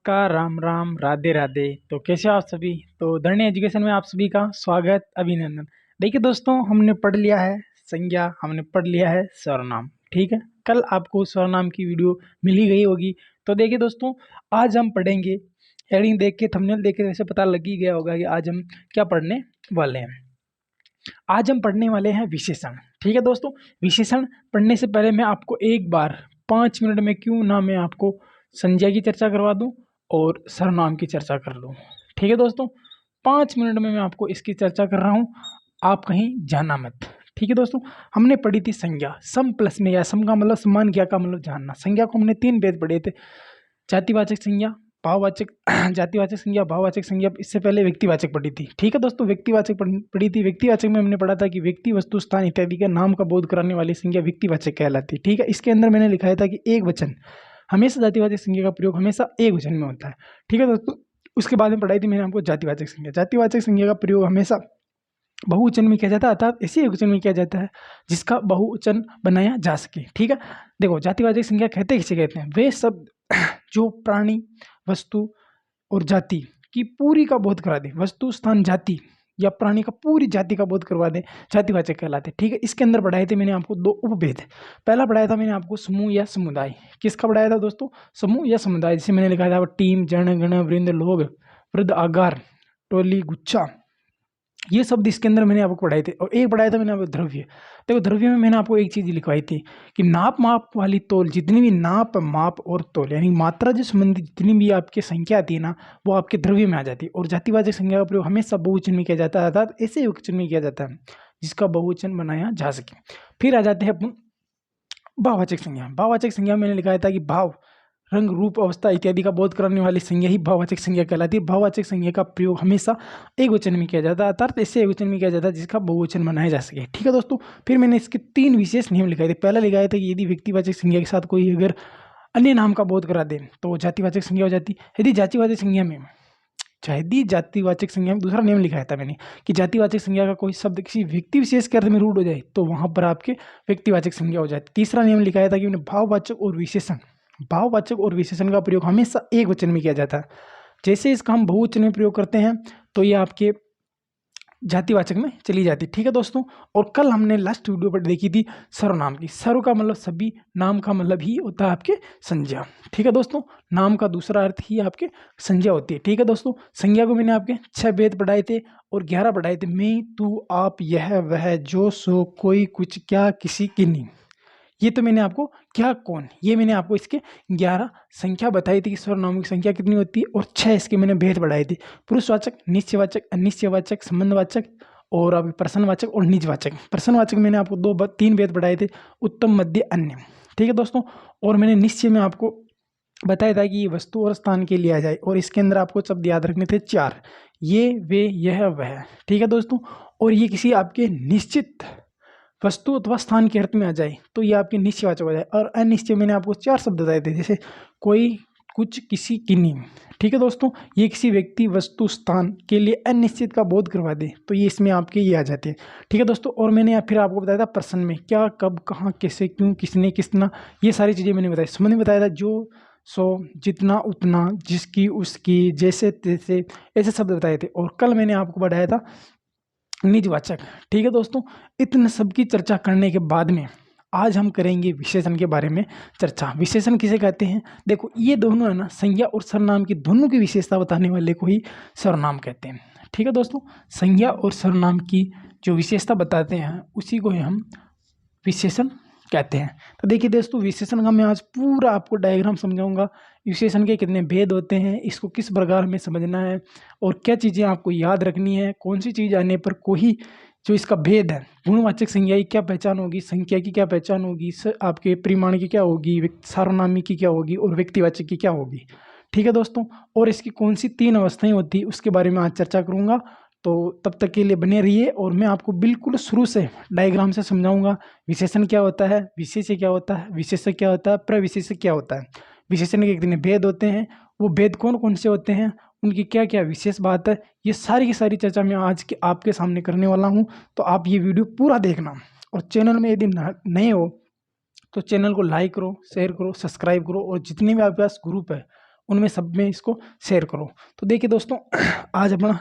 नमस्कार, राम राम, राधे राधे। तो कैसे हो आप सभी? तो धरनी एजुकेशन में आप सभी का स्वागत, अभिनंदन। देखिए दोस्तों, हमने पढ़ लिया है संज्ञा, हमने पढ़ लिया है सर्वनाम। ठीक है, कल आपको सर्वनाम की वीडियो मिल ही गई होगी। तो देखिए दोस्तों, आज हम पढ़ेंगे, हेडिंग देख के, थंबनेल देख के वैसे पता लग ही गया होगा कि आज हम क्या पढ़ने वाले हैं। आज हम पढ़ने वाले हैं विशेषण। ठीक है दोस्तों, विशेषण पढ़ने से पहले मैं आपको एक बार 5 मिनट में क्यों ना मैं आपको संज्ञा की चर्चा करवा दूं और सर्वनाम की चर्चा कर लूं। ठीक है दोस्तों, 5 मिनट में मैं आपको इसकी चर्चा कर रहा हूं, आप कहीं जाना मत। ठीक है दोस्तों, हमने पढ़ी थी संज्ञा, सम प्लस में, या सम का मतलब सम्मान, क्या का मतलब जानना। संज्ञा को हमने 3 भेद पढ़े थे, जातिवाचक संज्ञा, भाववाचक जातिवाचक संज्ञा, भाववाचक संज्ञा। इससे पहले व्यक्तिवाचक पढ़ी थी। ठीक है दोस्तों, व्यक्तिवाचक पढ़ी थी। व्यक्तिवाचक में हमने पढ़ा था कि व्यक्ति, वस्तु, स्थान इत्यादि का नाम का बोध कराने वाली संज्ञा व्यक्तिवाचक कहलाती है। ठीक है, इसके अंदर मैंने लिखाया था कि एक वचन हमेशा, जातिवाचक संज्ञा का प्रयोग हमेशा एक वचन में होता है। ठीक है दोस्तों, उसके बाद में पढ़ाई थी मैंने आपको जातिवाचक संज्ञा। जातिवाचक संज्ञा का प्रयोग हमेशा बहुवचन में किया जाता है, अर्थात ऐसे एकवचन में किया जाता है जिसका बहुवचन बनाया जा सके। ठीक है, देखो, जातिवाचक संज्ञा कहते किसे कहते हैं? वे शब्द जो प्राणी, वस्तु और जाति की पूरी का बोध करा दे, वस्तु, स्थान, जाति या प्राणी का पूरी जाति का बोध करवा दे, जातिवाचक कहलाते हैं। ठीक है, इसके अंदर पढ़ाए थे मैंने आपको 2 उपभेद। पहला पढ़ाया था मैंने आपको समूह या समुदाय। किसका पढ़ाया था दोस्तों? समूह या समुदाय। जैसे मैंने लिखा था टीम, जन, गण, वृंद, लोग, वृद्ध, आगार, टोली, गुच्छा, ये शब्द इसके अंदर मैंने आपको पढ़ाए थे। और एक पढ़ाया था मैंने आपको द्रव्य। देखो, द्रव्य में मैंने आपको एक चीज लिखवाई थी कि नाप माप वाली तोल, जितनी भी नाप माप और तोल यानी मात्रा से संबंधित जितनी भी आपकी संख्या आती है ना, वो आपके द्रव्य में आ जाती है। और जातिवाचक संज्ञा का प्रयोग हमेशा बहुवचन में किया जाता है, अर्थात ऐसे एकवचन में किया जाता है जिसका बहुवचन बनाया जा सके। फिर आ जाते हैं अपन भाववाचक संज्ञा। भाववाचक संज्ञा में मैंने लिखाया था कि भाव, रंग, रूप, अवस्था इत्यादि का बोध कराने वाली संज्ञा ही भाववाचक संज्ञा कहलाती है। भाववाचक संज्ञा का प्रयोग हमेशा एक वचन में किया जाता है, अर्थात ऐसे एक वचन में किया जाता है जिसका बहुवचन बनाया जा सके। ठीक है दोस्तों, फिर मैंने इसके 3 विशेष नियम लिखाए थे। पहला लिखाया था कि यदि व्यक्तिवाचक संज्ञा के साथ कोई अगर अन्य नाम का बोध करा दे तो वो जातिवाचक संज्ञा हो जाती। यदि जातिवाचक संज्ञा में, यदि जातिवाचक संज्ञा में, दूसरा नियम लिखाया था मैंने कि जातिवाचक संज्ञा का कोई शब्द किसी व्यक्ति विशेष के अर्थ में रूढ़ हो जाए तो वहां पर आपके व्यक्तिवाचक संज्ञा हो जाती। तीसरा नियम लिखाया था कि मैंने भाववाचक और विशेषण, भाववाचक और विशेषण का प्रयोग हमेशा एक वचन में किया जाता है। जैसे इसका हम बहुवचन में प्रयोग करते हैं तो ये आपके जातिवाचक में चली जाती। ठीक है दोस्तों, और कल हमने लास्ट वीडियो पर देखी थी सर्वनाम की। सर्व का मतलब सभी, नाम का मतलब ही होता है आपके संज्ञा। ठीक है दोस्तों, नाम का दूसरा अर्थ ही आपके संज्ञा होती है। ठीक है दोस्तों, संज्ञा को मैंने आपके 6 भेद पढ़ाए थे और 11 पढ़ाए थे। मैं, तू, आप, यह, वह, जो, सो, कोई, कुछ, क्या, किसी, किन्हीं। ये तो मैंने आपको, क्या, कौन, ये मैंने आपको इसके 11 संख्या बताई थी कि सर्वनामों की संख्या कितनी होती है, और 6 इसके मैंने भेद बढ़ाए थे। पुरुषवाचक, निश्चयवाचक, अनिश्चयवाचक, संबंधवाचक और अभी प्रश्नवाचक और निजवाचक। प्रश्नवाचक मैंने आपको 3 भेद बढ़ाए थे, उत्तम, मध्य, अन्य। ठीक है दोस्तों, और मैंने निश्चय में आपको बताया था कि ये वस्तु और स्थान के लिए आ जाए, और इसके अंदर आपको शब्द याद रखने थे 4, ये, वे, यह, वह। ठीक है दोस्तों, और ये किसी आपके निश्चित वस्तु अथवा स्थान के अर्थ में आ जाए तो ये आपके निश्चयवाचक हो जाए। और अनिश्चय मैंने आपको 4 शब्द बताए थे, जैसे कोई, कुछ, किसी, किन्हीं। ठीक है दोस्तों, ये किसी व्यक्ति, वस्तु, स्थान के लिए अनिश्चित का बोध करवा दे तो ये इसमें आपके ये आ जाते हैं। ठीक है दोस्तों, और मैंने फिर आपको बताया था प्रश्न में क्या, कब, कहाँ, कैसे, क्यों, किसने, कितना, ये सारी चीज़ें मैंने बताई। संबंध में बताया था जो, सो, जितना, उतना, जिसकी, उसकी, जैसे, तैसे, ऐसे शब्द बताए थे। और कल मैंने आपको बताया था निजवाचक। ठीक है दोस्तों, इतने सब की चर्चा करने के बाद में आज हम करेंगे विशेषण के बारे में चर्चा। विशेषण किसे कहते हैं? देखो, ये दोनों है ना, संज्ञा और सर्वनाम की दोनों की विशेषता बताने वाले को ही सर्वनाम कहते हैं। ठीक है दोस्तों, संज्ञा और सर्वनाम की जो विशेषता बताते हैं उसी को ही हम विशेषण कहते हैं। तो देखिए दोस्तों, विशेषण का मैं आज पूरा आपको डायग्राम समझाऊंगा। विशेषण के कितने भेद होते हैं, इसको किस प्रकार हमें समझना है, और क्या चीज़ें आपको याद रखनी है, कौन सी चीज़ आने पर कोई जो इसका भेद है, गुणवाचक संज्ञा की क्या पहचान होगी, संख्या की क्या पहचान होगी, आपके परिमाण की क्या होगी, सार्वनामी की क्या होगी और व्यक्तिवाचक की क्या होगी। ठीक है दोस्तों, और इसकी कौन सी 3 अवस्थाएं होती है उसके बारे में आज चर्चा करूंगा। तो तब तक के लिए बने रहिए, और मैं आपको बिल्कुल शुरू से डायग्राम से समझाऊंगा विशेषण क्या होता है, विशेष्य क्या होता है, विशेषक क्या होता है, प्रविशेषक क्या होता है, विशेषण के कितने भेद होते हैं, वो भेद कौन कौन से होते हैं, उनकी क्या क्या विशेष बात है, ये सारी की सारी चर्चा मैं आज के आपके सामने करने वाला हूँ। तो आप ये वीडियो पूरा देखना, और चैनल में यदि नए हो तो चैनल को लाइक करो, शेयर करो, सब्सक्राइब करो, और जितने भी आपके पास ग्रुप है उनमें सब में इसको शेयर करो। तो देखिए दोस्तों, आज अपना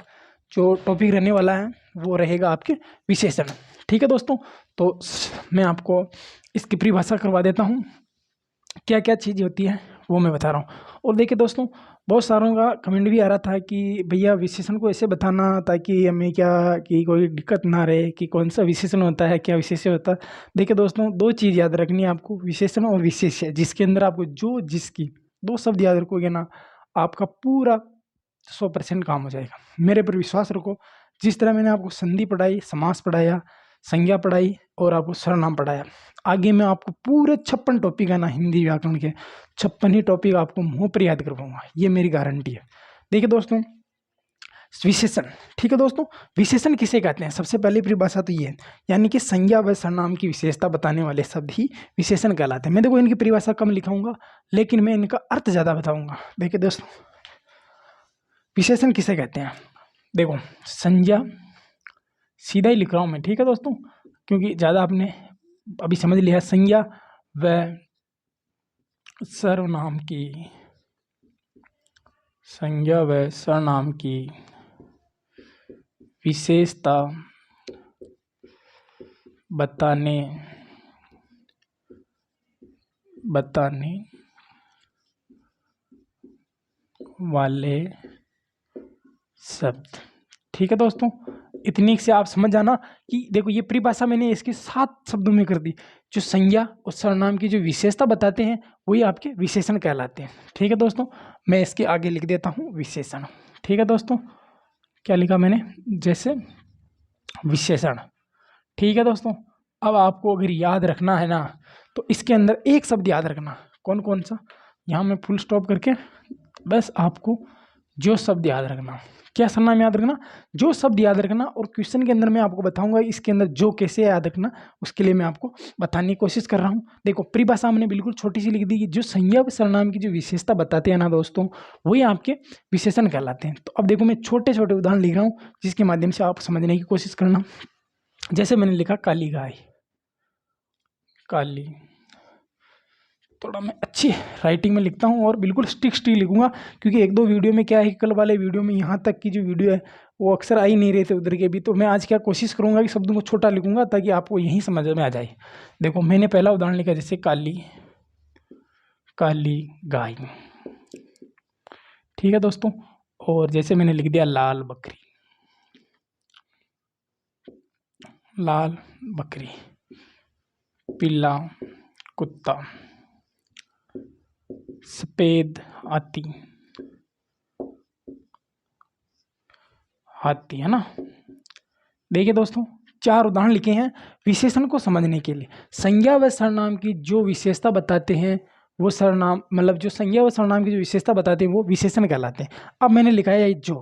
जो टॉपिक रहने वाला है वो रहेगा आपके विशेषण। ठीक है दोस्तों, तो मैं आपको इसकी परिभाषा करवा देता हूँ, क्या क्या चीज़ होती है वो मैं बता रहा हूँ। और देखिए दोस्तों, बहुत सारों का कमेंट भी आ रहा था कि भैया विशेषण को ऐसे बताना ताकि हमें क्या कि कोई दिक्कत ना रहे कि कौन सा विशेषण होता है, क्या विशेष्य होता है। देखिए दोस्तों, दो चीज़ याद रखनी है आपको, विशेषण और विशेष्य, जिसके अंदर आपको जो जिसकी दो शब्द याद रखोगे ना, आपका पूरा 100% काम हो जाएगा। मेरे पर विश्वास रखो। जिस तरह मैंने आपको संधि पढ़ाई, समास पढ़ाया, संज्ञा पढ़ाई और आपको सर्वनाम पढ़ाया, आगे मैं आपको पूरे 56 टॉपिक है ना हिंदी व्याकरण के, 56 ही टॉपिक आपको मुंह पर याद करवाऊंगा, ये मेरी गारंटी है। देखिए दोस्तों, विशेषण, ठीक है दोस्तों, विशेषण किसे कहते हैं? सबसे पहली परिभाषा तो ये है, यानी कि संज्ञा व सर्वनाम की विशेषता बताने वाले शब्द ही विशेषण कहलाते हैं। मैं देखो इनकी परिभाषा कम लिखाऊंगा, लेकिन मैं इनका अर्थ ज़्यादा बताऊंगा। देखिए दोस्तों, विशेषण किसे कहते हैं? देखो, संज्ञा सीधा ही लिख रहा हूँ मैं, ठीक है दोस्तों, क्योंकि ज़्यादा आपने अभी समझ लिया। संज्ञा व सर्वनाम की, संज्ञा व सर्वनाम की विशेषता बताने वाले शब्द। ठीक है दोस्तों, इतनी से आप समझ जाना कि देखो ये परिभाषा मैंने इसके 7 शब्दों में कर दी। जो संज्ञा और सर्वनाम की जो विशेषता बताते हैं वही आपके विशेषण कहलाते हैं। ठीक है दोस्तों, मैं इसके आगे लिख देता हूँ विशेषण। ठीक है दोस्तों, क्या लिखा मैंने? जैसे विशेषण। ठीक है दोस्तों, अब आपको अगर याद रखना है ना, तो इसके अंदर एक शब्द याद रखना। कौन कौन सा? यहाँ मैं फुल स्टॉप करके बस आपको जो शब्द याद रखना, क्या सर्वनाम याद रखना, जो शब्द याद रखना। और क्वेश्चन के अंदर मैं आपको बताऊंगा इसके अंदर जो कैसे याद रखना, उसके लिए मैं आपको बताने की कोशिश कर रहा हूँ। देखो, परिभाषा हमने बिल्कुल छोटी सी लिख दी कि जो संज्ञा व सर्वनाम की जो विशेषता बताते हैं ना दोस्तों, वही आपके विशेषण कहलाते हैं। तो अब देखो, मैं छोटे छोटे उदाहरण लिख रहा हूँ जिसके माध्यम से आप समझने की कोशिश करना। जैसे मैंने लिखा काली गाय, काली, थोड़ा मैं अच्छी राइटिंग में लिखता हूँ और बिल्कुल स्टिक लिखूंगा, क्योंकि एक दो वीडियो में क्या है, कल वाले वीडियो में यहाँ तक की जो वीडियो है वो अक्सर आ ही नहीं रहे थे उधर के भी। तो मैं आज क्या कोशिश करूँगा कि शब्दों को छोटा लिखूंगा ताकि आपको यही समझ में आ जाए। देखो, मैंने पहला उदाहरण लिखा, जैसे काली, काली गाय। ठीक है दोस्तों, और जैसे मैंने लिख दिया लाल बकरी, लाल बकरी, पीला कुत्ता, सफेद हाथी, हाथी, है ना। देखिए दोस्तों, 4 उदाहरण लिखे हैं विशेषण को समझने के लिए। संज्ञा व सर्वनाम की जो विशेषता बताते हैं वो सर्वनाम, मतलब जो संज्ञा व सर्वनाम की जो विशेषता बताते हैं वो विशेषण कहलाते हैं। अब मैंने लिखा है जो,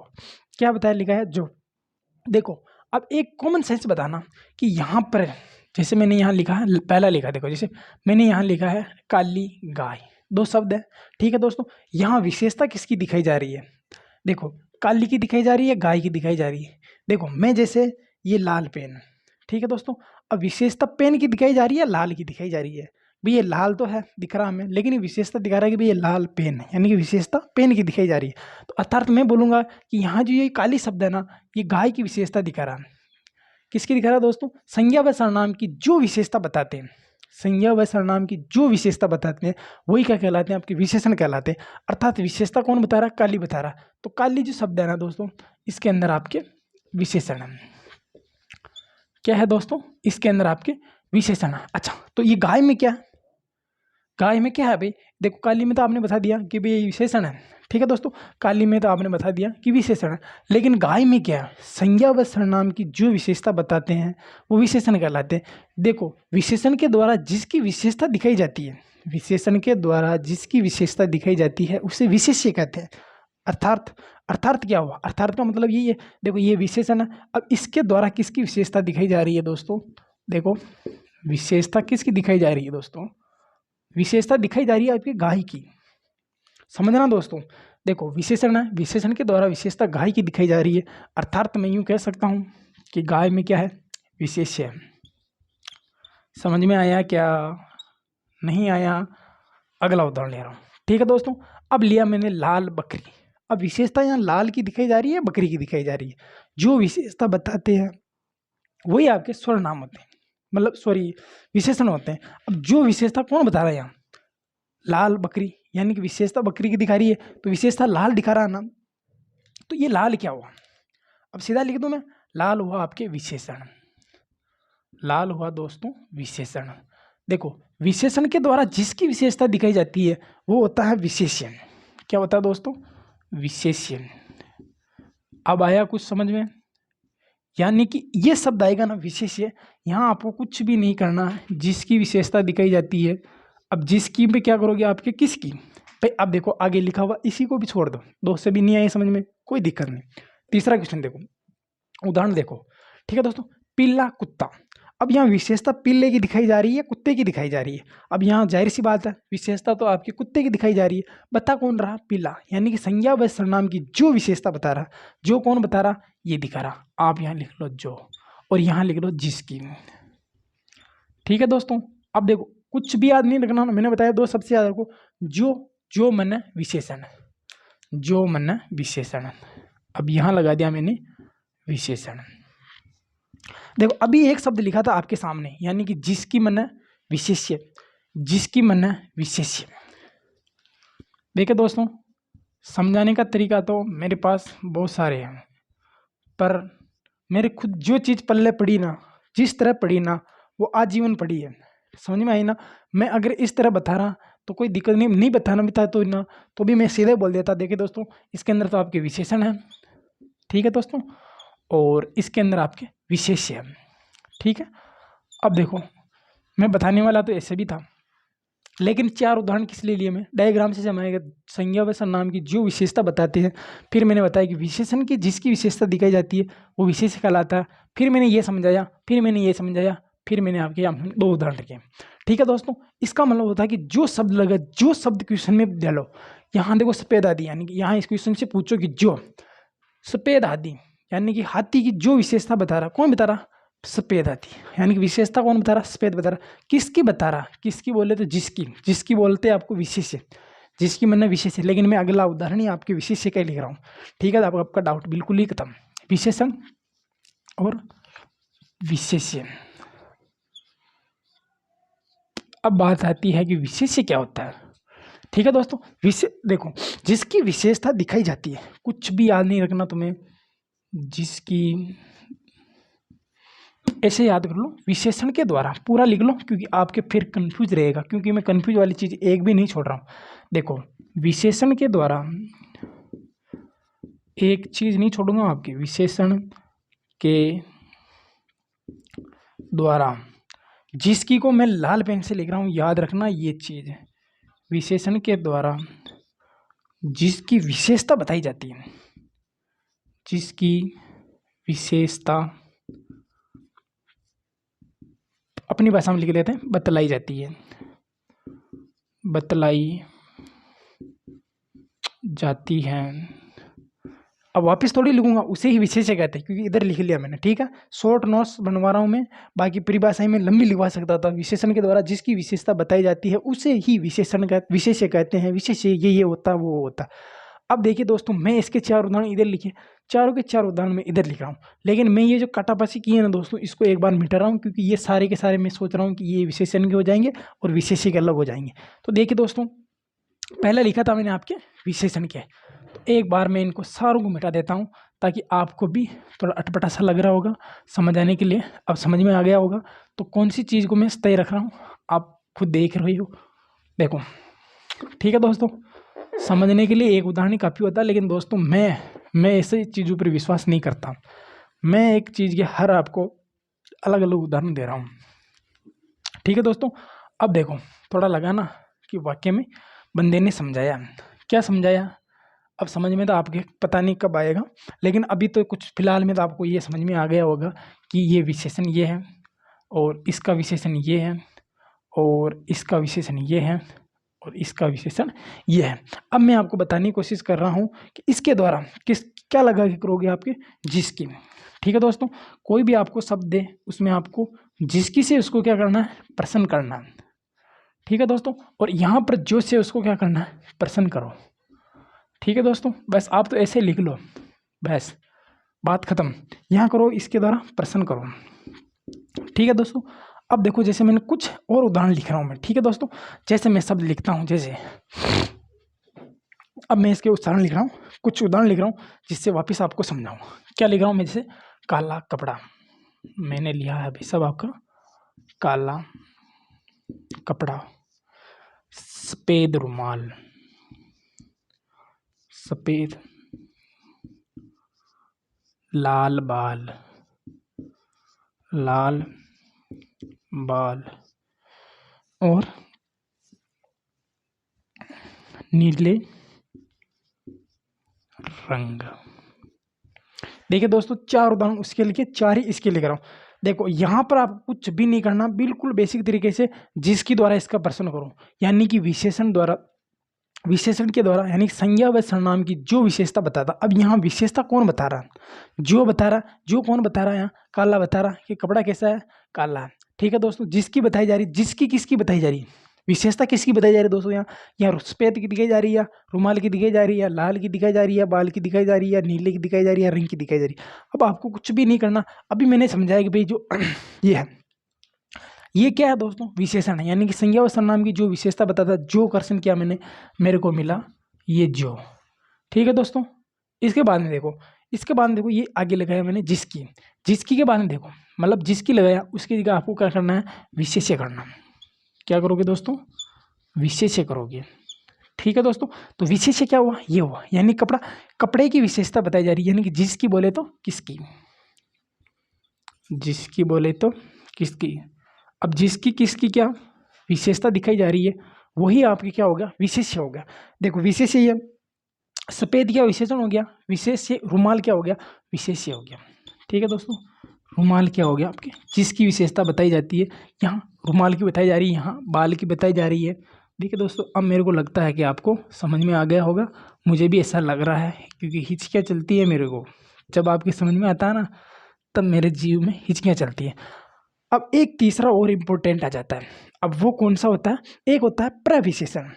क्या बताया, लिखा है जो। देखो, अब एक कॉमन सेंस बताना कि यहाँ पर, जैसे मैंने यहाँ लिखा है, पहला लिखा, देखो जैसे मैंने यहाँ लिखा है काली गाय, 2 शब्द है। ठीक है दोस्तों, यहाँ विशेषता किसकी दिखाई जा रही है? देखो, काली की दिखाई जा रही है, गाय की दिखाई जा रही है। देखो, मैं जैसे ये लाल पेन, ठीक है दोस्तों, अब विशेषता पेन की दिखाई जा रही है, लाल की दिखाई जा रही है। भाई ये लाल तो है दिख रहा हमें, लेकिन ये विशेषता दिखा रहा है कि भाई ये लाल पेन है, यानी कि विशेषता पेन की दिखाई जा रही है। तो अर्थात मैं बोलूँगा कि यहाँ जो ये काली शब्द है ना, ये गाय की विशेषता दिखा रहा है। किसकी दिखा रहा है दोस्तों? संज्ञा व सर्वनाम की जो विशेषता बताते हैं, संज्ञा व सर्वनाम की जो विशेषता बताते हैं वही क्या कहलाते हैं? आपके विशेषण कहलाते हैं। अर्थात विशेषता कौन बता रहा है? काली बता रहा है। तो काली जो शब्द है ना दोस्तों, इसके अंदर आपके विशेषण है। क्या है दोस्तों? इसके अंदर आपके विशेषण है। अच्छा, तो ये गाय में क्या है? गाय में क्या है भाई? देखो, काली में तो आपने बता दिया कि भाई ये विशेषण है। ठीक है दोस्तों, काली में तो आपने बता दिया कि विशेषण है, लेकिन गाय में क्या है? संज्ञा व सर्वनाम की जो विशेषता बताते हैं वो विशेषण कहलाते हैं। देखो, विशेषण के द्वारा जिसकी विशेषता दिखाई जाती है, विशेषण के द्वारा जिसकी विशेषता दिखाई जाती है उसे विशेष्य कहते हैं। अर्थात क्या हुआ? अर्थात का मतलब यही है। देखो, ये विशेषण है, अब इसके द्वारा किसकी विशेषता दिखाई जा रही है दोस्तों? देखो, विशेषता किसकी दिखाई जा रही है दोस्तों? विशेषता दिखाई जा रही है आपकी गाय की। समझना दोस्तों, देखो विशेषण है, विशेषण के द्वारा विशेषता गाय की दिखाई जा रही है। अर्थात मैं यूँ कह सकता हूँ कि गाय में क्या है? विशेष्य है। समझ में आया क्या? नहीं आया? अगला उदाहरण ले रहा हूँ। ठीक है दोस्तों, अब लिया मैंने लाल बकरी। अब विशेषता यहाँ लाल की दिखाई जा रही है, बकरी की दिखाई जा रही है। जो विशेषता बताते हैं वही आपके सर्वनाम होते हैं, मतलब सॉरी विशेषण होते हैं। अब जो विशेषता कौन बता रहा है यहाँ, लाल बकरी, यानी कि विशेषता बकरी की दिखा रही है तो विशेषता लाल दिखा रहा है ना, तो ये लाल क्या हुआ, अब सीधा लिख दूं मैं, लाल हुआ आपके विशेषण। लाल हुआ दोस्तों विशेषण। देखो विशेषण के द्वारा जिसकी विशेषता दिखाई जाती है वो होता है विशेषण। क्या होता है दोस्तों, विशेषण। अब आया कुछ समझ में, यानी कि ये शब्द आएगा ना विशेष्य, यहाँ आपको कुछ भी नहीं करना है, जिसकी विशेषता दिखाई जाती है। अब जिसकी पे क्या करोगे, आपके किसकी भाई, अब देखो आगे लिखा हुआ इसी को भी छोड़ दो, दो से भी नहीं आए समझ में, कोई दिक्कत नहीं। तीसरा क्वेश्चन देखो, उदाहरण देखो, ठीक है दोस्तों, पीला कुत्ता। अब यहाँ विशेषता पीले की दिखाई जा रही है, कुत्ते की दिखाई जा रही है। अब यहाँ जाहिर सी बात है विशेषता तो आपके कुत्ते की दिखाई जा रही है, बता कौन रहा, पीला, यानी कि संज्ञा व सर्वनाम की जो विशेषता बता रहा, जो कौन बता रहा, ये दिखा रहा। आप यहाँ लिख लो जो, और यहाँ लिख लो जिसकी। ठीक है दोस्तों, अब देखो कुछ भी याद नहीं रखना, मैंने बताया दो सबसे याद रखो, जो मन विशेषण, जो मन विशेषण। अब यहाँ लगा दिया मैंने विशेषण। देखो अभी एक शब्द लिखा था आपके सामने, यानी कि जिसकी मन विशेष्य, जिसकी मन विशेष्य। देखिए दोस्तों, समझाने का तरीका तो मेरे पास बहुत सारे हैं, पर मेरे खुद जो चीज़ पल्ले पड़ी ना, जिस तरह पड़ी ना, वो आजीवन पड़ी है, समझ में आई ना। मैं अगर इस तरह बता रहा तो कोई दिक्कत नहीं बताना भी था तो ना, तो भी मैं सीधे बोल देता। देखिए दोस्तों, इसके अंदर तो आपके विशेषण है, ठीक है दोस्तों, और इसके अंदर आपके विशेष्य है, ठीक है। अब देखो मैं बताने वाला तो ऐसे भी था, लेकिन चार उदाहरण किस लिए लिए, मैं डायग्राम से जमाएगा संज्ञा व सर्वनाम की जो विशेषता बताते हैं। फिर मैंने बताया कि विशेषण की जिसकी विशेषता दिखाई जाती है वो विशेष्य कहलाता है। फिर मैंने ये समझाया, फिर मैंने ये समझाया, फिर मैंने आपके यहाँ दो उदाहरण रखे, ठीक है दोस्तों। इसका मतलब होता है कि जो शब्द लगा, जो शब्द क्वेश्चन में डालो, यहाँ देखो सफेद आदि, यानी कि यहाँ इस क्वेश्चन से पूछो कि जो सफेद आदि, यानी कि हाथी की जो विशेषता बता रहा, कौन बता रहा, सफेद हाथी, यानी कि विशेषता कौन बता रहा, सफेद बता रहा। किसकी बता रहा, किसकी बोले तो जिसकी, जिसकी बोलते आपको विशेष्य, जिसकी मतलब विशेष्य। लेकिन मैं अगला उदाहरण ही आपके विशेष्य का लिख रहा हूँ, ठीक है। आपका डाउट बिल्कुल ही खत्म, विशेषण और विशेष्य। अब बात आती है कि विशेष्य क्या होता है, ठीक है दोस्तों। देखो जिसकी विशेषता दिखाई जाती है, कुछ भी याद नहीं रखना तुम्हें, जिसकी ऐसे याद कर लो, विशेषण के द्वारा पूरा लिख लो, क्योंकि आपके फिर कंफ्यूज रहेगा, क्योंकि मैं कंफ्यूज वाली चीज़ एक भी नहीं छोड़ रहा हूँ। देखो विशेषण के द्वारा एक चीज़ नहीं छोड़ूंगा आपके, विशेषण के द्वारा, जिसकी को मैं लाल पेन से लिख रहा हूँ, याद रखना ये चीज़, विशेषण के द्वारा जिसकी विशेषता बताई जाती है, जिसकी विशेषता अपनी भाषा में लिख देते हैं, बतलाई जाती है, बतलाई जाती है। अब वापस थोड़ी लिखूंगा, उसे ही विशेष्य कहते हैं, क्योंकि इधर लिख लिया मैंने, ठीक है। शॉर्ट नोट्स बनवा रहा हूँ मैं, बाकी परिभाषाएं में लंबी लिखवा सकता था। विशेषण के द्वारा जिसकी विशेषता बताई जाती है उसे ही विशेष्य कहते हैं, विशेष्य ये होता वो होता। अब देखिए दोस्तों, मैं इसके चार उदाहरण इधर लिखे, चारों के चार उदाहरण में इधर लिख रहा हूँ, लेकिन मैं ये जो कटापासी की है ना दोस्तों, इसको एक बार मिटा रहा हूँ, क्योंकि ये सारे के सारे मैं सोच रहा हूँ कि ये विशेषण के हो जाएंगे और विशेष्य के अलग हो जाएंगे। तो देखिए दोस्तों, पहले लिखा था मैंने आपके विशेषण के, तो एक बार मैं इनको सारों को मिटा देता हूँ, ताकि आपको भी थोड़ा अटपटा सा लग रहा होगा समझ आने के लिए। अब समझ में आ गया होगा, तो कौन सी चीज़ को मैं तय रख रहा हूँ आप खुद देख रहे हो, देखो, ठीक है दोस्तों। समझने के लिए एक उदाहरण ही काफ़ी होता है, लेकिन दोस्तों मैं ऐसे चीज़ों पर विश्वास नहीं करता। मैं एक चीज़ के हर आपको अलग अलग उदाहरण दे रहा हूँ, ठीक है दोस्तों। अब देखो थोड़ा लगा ना कि वाक्य में बंदे ने समझाया, क्या समझाया, अब समझ में तो आपके पता नहीं कब आएगा, लेकिन अभी तो कुछ फिलहाल में तो आपको ये समझ में आ गया होगा कि ये विशेषण ये है, और इसका विशेषण ये है, और इसका विशेषण ये है, और इसका विशेषण ये है। अब मैं आपको बताने की कोशिश कर रहा हूँ कि इसके द्वारा क्या लगा के करोगे, आपके जिसकी, ठीक है दोस्तों। कोई भी आपको शब्द दे, उसमें आपको जिसकी से उसको क्या करना है, प्रश्न करना है, ठीक है दोस्तों। और यहाँ पर जो से उसको क्या करना है, प्रश्न करो, ठीक है दोस्तों, बस आप तो ऐसे लिख लो, बस बात खत्म। यहाँ करो, इसके द्वारा प्रश्न करो। ठीक है दोस्तों, अब देखो जैसे मैंने कुछ और उदाहरण लिख रहा हूँ मैं। ठीक है दोस्तों, जैसे मैं शब्द लिखता हूँ, जैसे अब मैं इसके उदाहरण लिख रहा हूँ, कुछ उदाहरण लिख रहा हूँ जिससे वापस आपको समझाऊँ। क्या लिख रहा हूँ मैं? जैसे काला कपड़ा, मैंने लिया है अभी सब आपका, काला कपड़ा, सफेद रुमाल, सफेद, लाल बाल, लाल बाल, और नीले रंग। देखिए दोस्तों, चार उदाहरण उसके लिए, चार ही इसके लिख रहा हूँ। देखो यहाँ पर आप कुछ भी नहीं करना, बिल्कुल बेसिक तरीके से जिसके द्वारा इसका प्रश्न करो, यानी कि विशेषण द्वारा, विशेषण के द्वारा, यानी संज्ञा व सर्वनाम की जो विशेषता बताता। अब यहाँ विशेषता कौन बता रहा? जो बता रहा। जो कौन बता रहा है? यहाँ काला बता रहा कि कपड़ा कैसा है? काला है। ठीक है दोस्तों, जिसकी बताई जा रही, जिसकी किसकी बताई जा रही, विशेषता किसकी बताई जा रही है दोस्तों? यहाँ सफेद की दिखाई जा रही है, रुमाल की दिखाई जा रही है, लाल की दिखाई जा रही है, बाल की दिखाई जा रही है, नीले की दिखाई जा रही है, रंग की दिखाई जा रही है। अब आपको कुछ भी नहीं करना। अभी मैंने समझाया कि भाई जो ये है, ये क्या है दोस्तों? विशेषण है, यानी कि संज्ञा व सर्वनाम की जो विशेषता बताता है। जो क्वेश्चन किया मैंने, मेरे को मिला ये जो। ठीक है दोस्तों, इसके बाद में देखो, इसके बाद में देखो, ये आगे लगाया मैंने जिसकी। जिसकी के बाद में देखो, मतलब जिसकी लगाया उसकी जगह आपको क्या करना है? विशेष्य करना। क्या करोगे दोस्तों? विशेष्य करोगे। ठीक है दोस्तों, तो विशेष्य क्या हुआ? ये हुआ, यानी कपड़ा, कपड़े की विशेषता बताई जा रही है, यानी कि जिसकी बोले तो किसकी, जिसकी बोले तो किसकी। अब जिसकी किसकी क्या विशेषता दिखाई जा रही है, वही आपकी क्या होगा? विशेष्य हो गया। देखो विशेष्य, ये सफेद क्या विशेषण हो गया? विशेष्य। रुमाल क्या हो गया? विशेष्य हो गया। ठीक है दोस्तों, रुमाल क्या हो गया आपके? जिसकी विशेषता बताई जाती है, यहाँ रुमाल की बताई जा रही है, यहाँ बाल की बताई जा रही है। ठीक है दोस्तों, अब मेरे को लगता है कि आपको समझ में आ गया होगा, मुझे भी ऐसा लग रहा है, क्योंकि हिचकियाँ चलती है मेरे को। जब आपके समझ में आता है ना, तब मेरे जीव में हिचकियाँ चलती है। अब एक तीसरा और इम्पोर्टेंट आ जाता है। अब वो कौन सा होता है? एक होता है प्रविशेषण,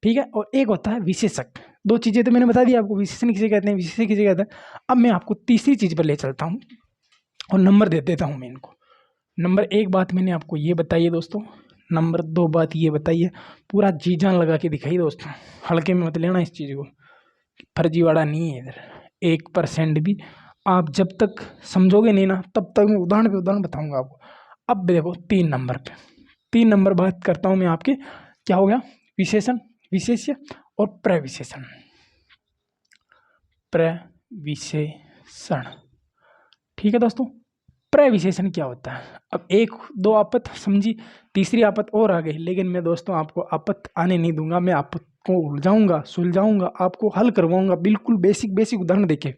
ठीक है, और एक होता है विशेषक। दो चीज़ें तो मैंने बता दी आपको, विशेषण किसे कहते हैं, विशेषक किसे कहते हैं। अब मैं आपको तीसरी चीज़ पर ले चलता हूँ और नंबर दे देता हूँ मैं इनको। नंबर एक बात मैंने आपको ये बताई है दोस्तों, नंबर दो बात ये बताई है, पूरा जी जान लगा के दिखाई दोस्तों, हल्के में मत लेना इस चीज़ को, फर्जीवाड़ा नहीं है इधर 1% भी। आप जब तक समझोगे नहीं ना, तब तक मैं उदाहरण पे उदाहरण बताऊंगा आपको। अब देखो 3 नंबर पे, 3 नंबर बात करता हूँ मैं आपके, क्या हो गया? विशेषण, विशेष्य और प्रविशेषण। प्रविशेषण, ठीक है दोस्तों। प्रविशेषण क्या होता है? अब एक दो आपत समझी, तीसरी आपत और आ गई, लेकिन मैं दोस्तों आपको आपत आने नहीं दूंगा। मैं आपको उलझाऊंगा, सुलझाऊंगा, आपको हल करवाऊंगा, बिल्कुल बेसिक बेसिक उदाहरण देके।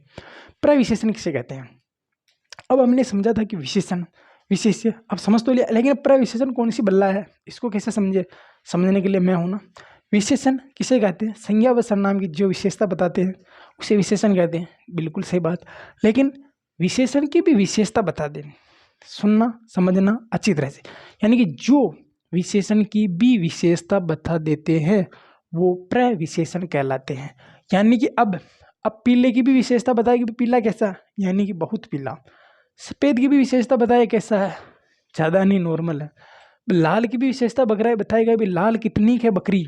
प्रविशेषण किसे कहते हैं? अब हमने समझा था कि विशेषण, विशेष्य, अब समझ तो लिया, लेकिन प्रविशेषण कौन सी बल्ला है, इसको कैसे समझे? समझने के लिए मैं हूं ना। विशेषण किसे कहते हैं? संज्ञा व सर्वनाम की जो विशेषता बताते हैं उसे विशेषण कहते हैं, बिल्कुल सही बात। लेकिन विशेषण की भी विशेषता बता दें, सुनना समझना अच्छी तरह से, यानी कि जो विशेषण की भी विशेषता बता देते हैं वो प्रविशेषण कहलाते हैं। यानी कि अब पीले की भी विशेषता बताएगी, पीला कैसा, यानी कि बहुत पीला। सफ़ेद की भी विशेषता बताए कैसा है, ज़्यादा नहीं, नॉर्मल है। लाल की भी विशेषता बताएगा भी लाल कितनी है बकरी।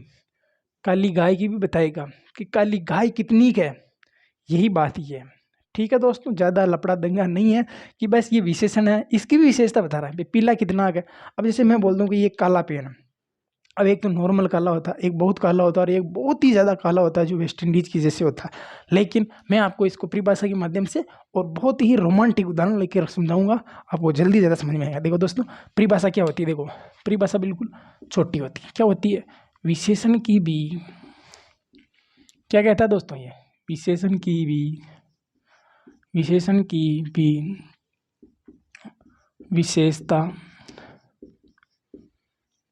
काली गाय की भी बताएगा कि काली गाय कितनी है। यही बात ही है। ठीक है दोस्तों, ज़्यादा लपड़ा दंगा नहीं है कि बस ये विशेषण है, इसकी भी विशेषता बता रहा है, पीला कितना है। अब जैसे मैं बोल दूँ कि ये काला पेन है, अब एक तो नॉर्मल काला होता है, एक बहुत काला होता है, और एक बहुत ही ज़्यादा काला होता है जो वेस्ट इंडीज़ की जैसे होता है। लेकिन मैं आपको इसको परिभाषा के माध्यम से और बहुत ही रोमांटिक उदाहरण लेकर समझाऊंगा, आपको जल्दी ज़्यादा समझ में आएगा। देखो दोस्तों, परिभाषा क्या होती है? देखो परिभाषा बिल्कुल छोटी होती है। क्या होती है? विशेषण की भी, क्या कहता है दोस्तों ये? विशेषण की भी, विशेषण की भी विशेषता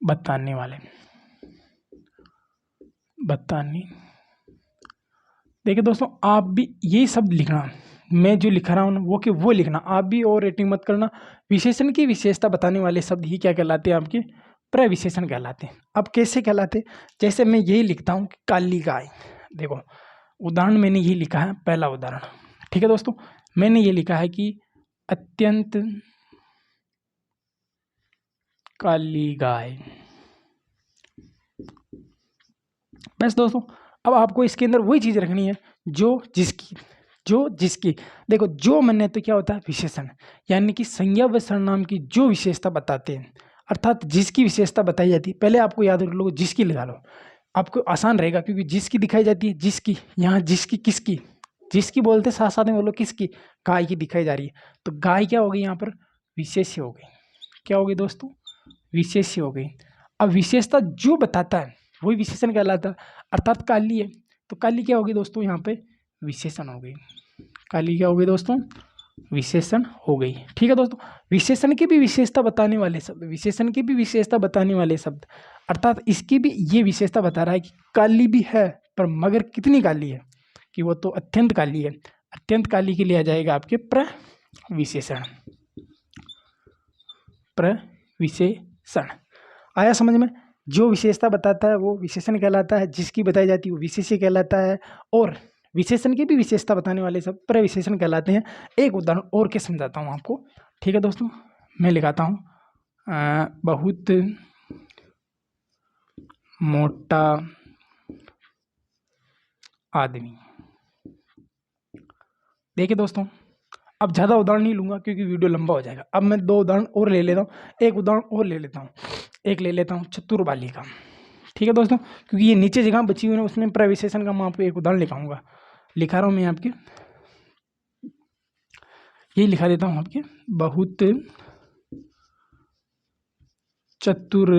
बताने वाले, बताने। देखिए दोस्तों, आप भी यही सब लिखना, मैं जो लिख रहा हूँ वो कि वो लिखना, आप भी और रेटिंग मत करना। विशेषण की विशेषता बताने वाले शब्द ही क्या कहलाते हैं? आपके प्रविशेषण कहलाते हैं। अब कैसे कहलाते? जैसे मैं यही लिखता हूँ कि काली गाय, देखो उदाहरण मैंने ये लिखा है, पहला उदाहरण, ठीक है दोस्तों, मैंने ये लिखा है कि अत्यंत काली गाय। बस दोस्तों, अब आपको इसके अंदर वही चीज रखनी है जो जिसकी, जो जिसकी। देखो जो माने तो क्या होता है, विशेषण, यानी कि संज्ञा व सर्वनाम की जो विशेषता बताते हैं, अर्थात जिसकी विशेषता बताई जाती है। पहले आपको याद रख लो, जिसकी लगा लो, आपको आसान रहेगा, क्योंकि जिसकी दिखाई जाती है, जिसकी, यहाँ जिसकी किसकी, जिसकी बोलते साथ साथ में बोलो किसकी, गाय की दिखाई जा रही है, तो गाय क्या हो गई यहाँ पर, विशेष्य हो गई। क्या हो गई दोस्तों, विशेष्य हो गई। अब विशेषता जो बताता है वही विशेषण कहलाता है, अर्थात काली है तो काली क्या होगी दोस्तों, यहाँ पे विशेषण हो गई। काली क्या हो गई दोस्तों, विशेषण हो गई। ठीक है दोस्तों, विशेषण की भी विशेषता बताने वाले शब्द, विशेषण की भी विशेषता बताने वाले शब्द, अर्थात इसकी भी ये विशेषता बता रहा है कि काली भी है, पर मगर कितनी काली है, कि वो तो अत्यंत काली है। अत्यंत काली के लिए आ जाएगा आपके प्रविशेषण। प्रविशेषण आया समझ में। जो विशेषता बताता है वो विशेषण कहलाता है, जिसकी बताई जाती है वो विशेष्य कहलाता है, और विशेषण की भी विशेषता बताने वाले सब प्रविशेषण कहलाते हैं। एक उदाहरण और के समझाता हूँ आपको, ठीक है दोस्तों, मैं लिखाता हूँ बहुत मोटा आदमी। देखिए दोस्तों, अब ज़्यादा उदाहरण नहीं लूंगा क्योंकि वीडियो लंबा हो जाएगा। अब मैं दो उदाहरण और ले लेता हूँ, एक उदाहरण और ले लेता हूँ, एक ले लेता हूँ चतुर बालिका। ठीक है दोस्तों, क्योंकि ये नीचे जगह बची हुई है उसमें प्रविशेषण का मैं आपको एक उदाहरण लिखाऊंगा, लिखा रहा हूँ मैं आपके, यही लिखा देता हूँ आपके, बहुत चतुर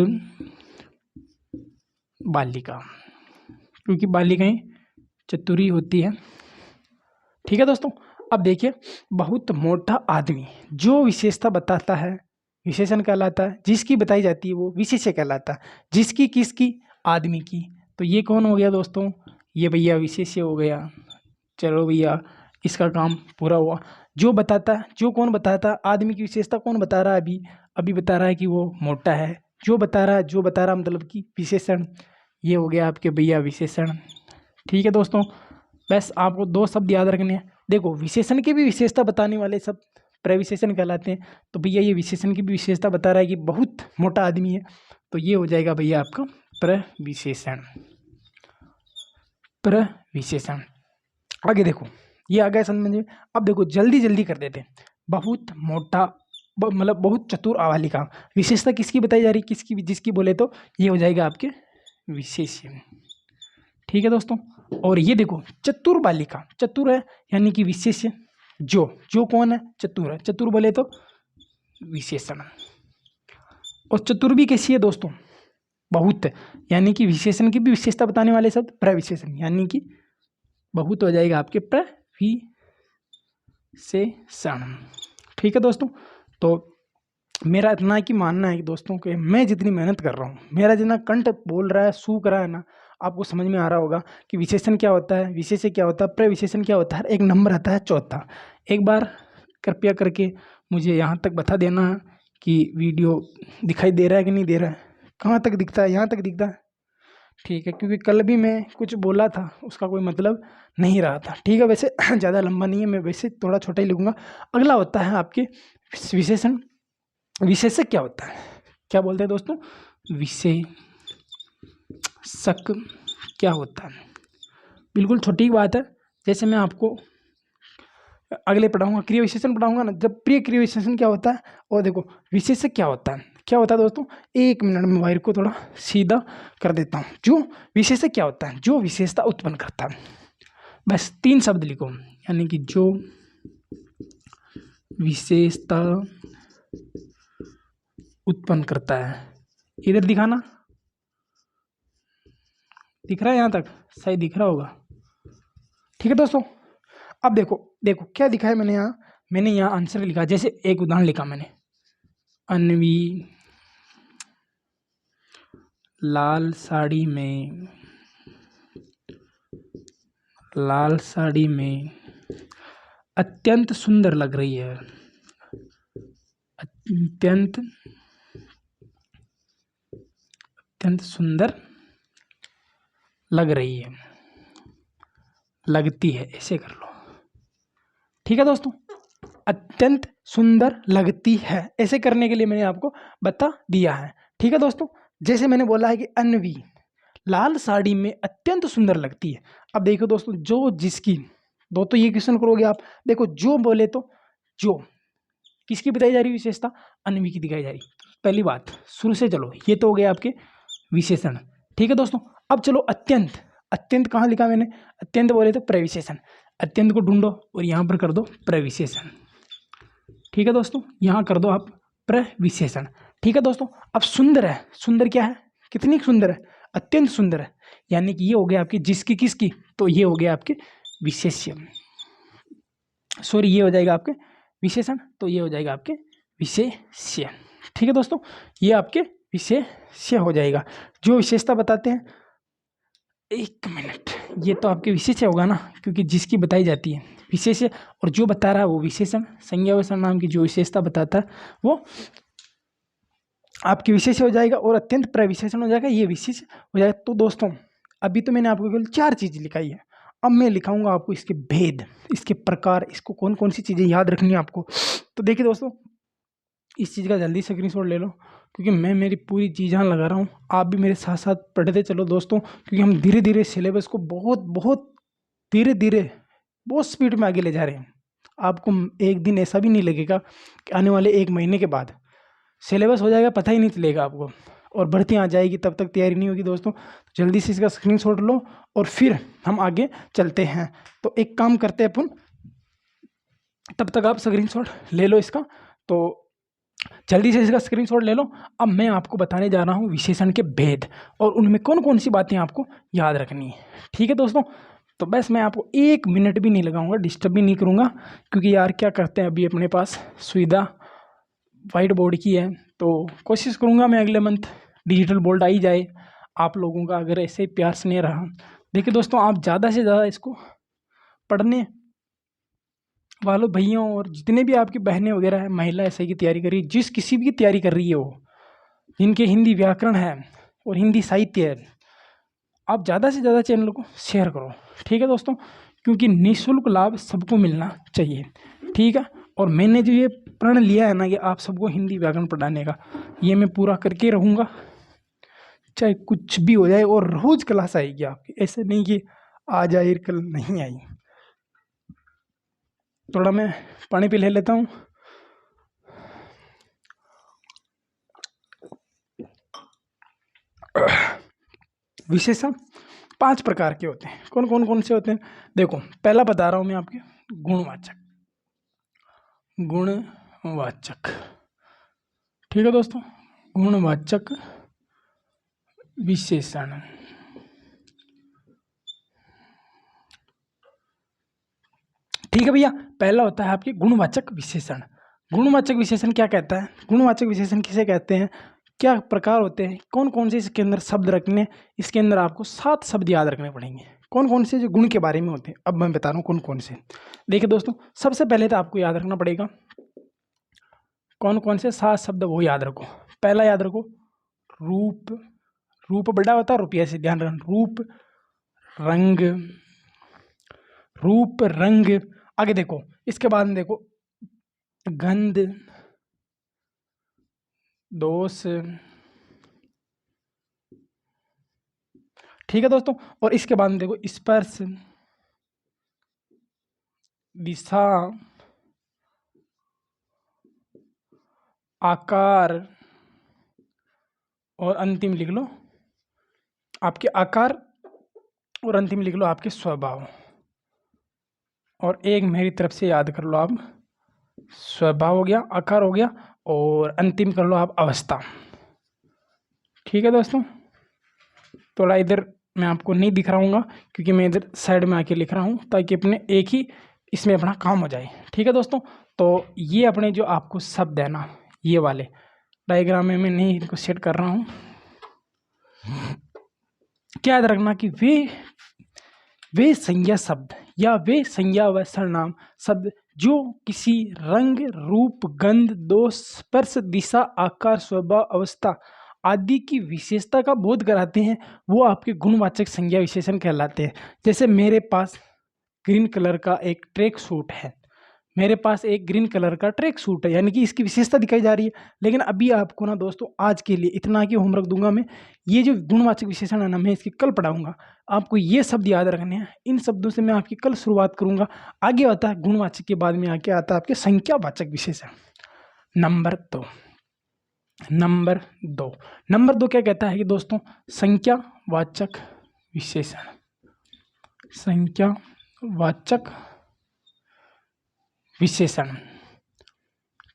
बालिका, क्योंकि बालिकाएं चतुरी होती है। ठीक है दोस्तों, अब देखिए, बहुत मोटा आदमी, जो विशेषता बताता है विशेषण कहलाता है, जिसकी बताई जाती है वो विशेष्य कहलाता है। जिसकी किसकी, आदमी की, तो ये कौन हो गया दोस्तों, ये भैया विशेष्य हो गया। चलो भैया, इसका काम पूरा हुआ। जो बताता है, जो कौन बताता है, आदमी की विशेषता कौन बता रहा है, अभी अभी बता रहा है कि वो मोटा है। जो बता रहा है, जो बता रहा मतलब कि विशेषण, ये हो गया आपके भैया विशेषण। ठीक है दोस्तों, बस आपको दो शब्द याद रखने हैं। देखो, विशेषण की भी विशेषता बताने वाले सब प्रविशेषण कहलाते हैं। तो भैया ये विशेषण की भी विशेषता बता रहा है कि बहुत मोटा आदमी है, तो ये हो जाएगा भैया आपका प्रविशेषण। प्रविशेषण। आगे देखो, ये आ गया समझ में। अब देखो जल्दी जल्दी कर देते हैं। बहुत मोटा मतलब बहुत चतुर बालिका, विशेषता किसकी बताई जा रही, किसकी, जिसकी बोले तो ये हो जाएगा आपके विशेष्य। ठीक है दोस्तों, और ये देखो चतुर बालिका, चतुर है यानी कि विशेष्य, जो कौन है, चतुर है, चतुर बोले तो विशेषण। और चतुर भी कैसी है दोस्तों, बहुत, यानी कि विशेषण की भी विशेषता बताने वाले शब्द प्रविशेषण, यानी कि बहुत हो जाएगा आपके प्रविशेषण। ठीक है दोस्तों, तो मेरा इतना कि मानना है कि दोस्तों के मैं जितनी मेहनत कर रहा हूँ, मेरा जितना कंठ बोल रहा है, सूख रहा है ना, आपको समझ में आ रहा होगा कि विशेषण क्या होता है, विशेष्य क्या होता है, प्रविशेषण क्या होता है, एक नंबर आता है चौथा। एक बार कृपया करके मुझे यहाँ तक बता देना कि वीडियो दिखाई दे रहा है कि नहीं दे रहा है, कहाँ तक दिखता है, यहाँ तक दिखता है। ठीक है, क्योंकि कल भी मैं कुछ बोला था उसका कोई मतलब नहीं रहा था। ठीक है, वैसे ज़्यादा लंबा नहीं है, मैं वैसे थोड़ा छोटा ही लिखूंगा। अगला होता है आपके विशेषण। विशेषक क्या होता है, क्या बोलते हैं दोस्तों, विशेषक क्या होता है, बिल्कुल छोटी बात है। जैसे मैं आपको अगले पढ़ाऊंगा, क्रिया विशेषण पढ़ाऊंगा ना, जब प्रिय क्रिया विशेषण क्या होता है, और देखो विशेषक क्या होता है, क्या होता है दोस्तों। एक मिनट में मोबाइल को थोड़ा सीधा कर देता हूँ। जो विशेषक क्या होता है, जो विशेषता उत्पन्न करता है, बस तीन शब्द लिखो, यानी कि जो विशेषता उत्पन्न करता है। इधर दिखाना, दिख रहा है, यहाँ तक सही दिख रहा होगा। ठीक है दोस्तों, अब देखो देखो क्या दिखा है मैंने यहाँ आंसर लिखा, जैसे एक उदाहरण लिखा मैंने, अन्वी लाल साड़ी में अत्यंत सुंदर लग रही है, अत्यंत सुंदर लग रही है। लगती है, ऐसे कर लो। ठीक है दोस्तों, अत्यंत सुंदर लगती है, ऐसे करने के लिए मैंने आपको बता दिया है। ठीक है दोस्तों, जैसे मैंने बोला है कि अन्वी लाल साड़ी में अत्यंत सुंदर लगती है। अब देखो दोस्तों, जो जिसकी, दो तो ये क्वेश्चन करोगे आप, देखो जो बोले तो जो किसकी बताई जा रही विशेषता, अन्वी की दिखाई जा रही। पहली बात शुरू से चलो, ये तो हो गया आपके विशेषण। ठीक है दोस्तों, अब चलो अत्यंत। अत्यंत कहाँ लिखा मैंने, अत्यंत बोले तो प्रविशेषण। अत्यंत को ढूंढो और यहाँ पर कर दो प्रविशेषण। ठीक है दोस्तों, यहाँ कर दो आप प्रविशेषण। ठीक है दोस्तों, अब सुंदर है, सुंदर क्या है, कितनी सुंदर है, अत्यंत सुंदर है, यानी कि ये हो गया आपकी जिसकी किसकी, तो ये हो गया आपके विशेष्य, सॉरी ये हो जाएगा आपके विशेषण, तो ये हो जाएगा आपके विशेष्य। ठीक है दोस्तों, ये आपके विशेष्य हो जाएगा, जो विशेषता बताते हैं। एक मिनट, ये तो आपके विशेष्य होगा ना, क्योंकि जिसकी बताई जाती है विशेष्य, और जो बता रहा है वो विशेषण। संज्ञा विशेषण नाम की जो विशेषता बताता है वो आपकी विशेष्य हो जाएगा, और अत्यंत प्रविशेषण हो जाएगा, ये विशेष्य हो जाएगा। तो दोस्तों अभी तो मैंने आपको केवल 4 चीज़ लिखाई है, अब मैं लिखाऊंगा आपको इसके भेद, इसके प्रकार, इसको कौन कौन सी चीज़ें याद रखनी है आपको। तो देखिए दोस्तों, इस चीज़ का जल्दी स्क्रीनशॉट ले लो, क्योंकि मैं मेरी पूरी जी जान लगा रहा हूँ, आप भी मेरे साथ साथ पढ़ते चलो दोस्तों, क्योंकि हम धीरे धीरे सिलेबस को बहुत धीरे धीरे बहुत स्पीड में आगे ले जा रहे हैं। आपको एक दिन ऐसा भी नहीं लगेगा कि आने वाले 1 महीने के बाद सिलेबस हो जाएगा, पता ही नहीं चलेगा आपको, और भर्ती आ जाएगी, तब तक तैयारी नहीं होगी दोस्तों। तो जल्दी से इसका स्क्रीनशॉट लो और फिर हम आगे चलते हैं। तो एक काम करते हैं अपन, तब तक आप स्क्रीनशॉट ले लो इसका, तो जल्दी से इसका स्क्रीनशॉट ले लो। अब मैं आपको बताने जा रहा हूँ विशेषण के भेद, और उनमें कौन कौन सी बातें आपको याद रखनी है। ठीक है दोस्तों, तो बस मैं आपको 1 मिनट भी नहीं लगाऊंगा, डिस्टर्ब भी नहीं करूँगा, क्योंकि यार क्या करते हैं, अभी अपने पास सुविधा वाइट बोर्ड की है, तो कोशिश करूँगा मैं अगले मंथ डिजिटल बोर्ड आ ही जाए आप लोगों का, अगर ऐसे ही प्यार से नहीं रहा। देखिए दोस्तों, आप ज़्यादा से ज़्यादा इसको पढ़ने वालों भैयों, और जितने भी आपकी बहनें वगैरह है, महिला ऐसे की तैयारी कर रही है, जिस किसी भी की तैयारी कर रही है वो, जिनके हिंदी व्याकरण है और हिंदी साहित्य है, आप ज़्यादा से ज़्यादा चैनल को शेयर करो। ठीक है दोस्तों, क्योंकि निःशुल्क लाभ सबको मिलना चाहिए। ठीक है, और मैंने जो ये प्रण लिया है ना कि आप सबको हिंदी व्याकरण पढ़ाने का, ये मैं पूरा करके रहूँगा, चाहे कुछ भी हो जाए, और रोज क्लास आएगी आपकी, ऐसे नहीं कि आज आई कल नहीं आई। थोड़ा मैं पानी पी ले लेता हूँ। विशेषण 5 प्रकार के होते हैं, कौन से होते हैं, देखो पहला बता रहा हूँ मैं आपके, गुणवाचक। गुणवाचक, ठीक है दोस्तों, गुणवाचक विशेषण। ठीक है भैया, पहला होता है आपके गुणवाचक विशेषण। गुणवाचक विशेषण क्या कहता है, गुणवाचक विशेषण किसे कहते हैं, क्या प्रकार होते हैं, कौन कौन से इसके अंदर शब्द रखने, इसके अंदर आपको 7 शब्द याद रखने पड़ेंगे, कौन कौन से जो गुण के बारे में होते हैं। अब मैं बता रहा हूँ कौन कौन से। देखिए दोस्तों, सबसे पहले तो आपको याद रखना पड़ेगा कौन कौन से 7 शब्द, वो याद रखो। पहला याद रखो रूप, रूप बड़ा होता है रुपया से, ध्यान रखना, रूप रंग, रूप रंग। आगे देखो, इसके बाद में देखो गंध, दोष। ठीक है दोस्तों, और इसके बाद में देखो स्पर्श, दिशा, आकार, और अंतिम लिख लो आपके आकार, और अंतिम लिख लो आपके स्वभाव। और एक मेरी तरफ से याद कर लो आप, स्वभाव हो गया, आकार हो गया, और अंतिम कर लो आप अवस्था। ठीक है दोस्तों, थोड़ा इधर मैं आपको नहीं दिख रहा क्योंकि मैं इधर साइड में आके लिख रहा हूँ, ताकि अपने एक ही इसमें अपना काम हो जाए। ठीक है दोस्तों, तो ये अपने जो आपको शब्द है ना, ये वाले डायग्राम में मैं नहीं इनको सेट कर रहा हूँ। क्या याद रखना कि वे संज्ञा शब्द या वे संज्ञा व सर्वनाम शब्द जो किसी रंग, रूप, गंध, दोष, स्पर्श, दिशा, आकार, स्वभाव, अवस्था आदि की विशेषता का बोध कराते हैं, वो आपके गुणवाचक संज्ञा विशेषण कहलाते हैं। जैसे मेरे पास ग्रीन कलर का एक ट्रैक सूट है, मेरे पास एक ग्रीन कलर का ट्रैक सूट है, यानी कि इसकी विशेषता दिखाई जा रही है। लेकिन अभी आपको ना दोस्तों आज के लिए इतना की होमवर्क दूंगा मैं, ये जो गुणवाचक विशेषण है ना मैं इसकी कल पढ़ाऊंगा, आपको ये शब्द याद रखने हैं। इन शब्दों से मैं आपकी कल शुरुआत करूंगा। आगे आता है गुणवाचक के बाद में आके आता है आपके संख्यावाचक विशेषण। नंबर दो क्या कहता है कि दोस्तों संख्यावाचक विशेषण, संख्यावाचक विशेषण।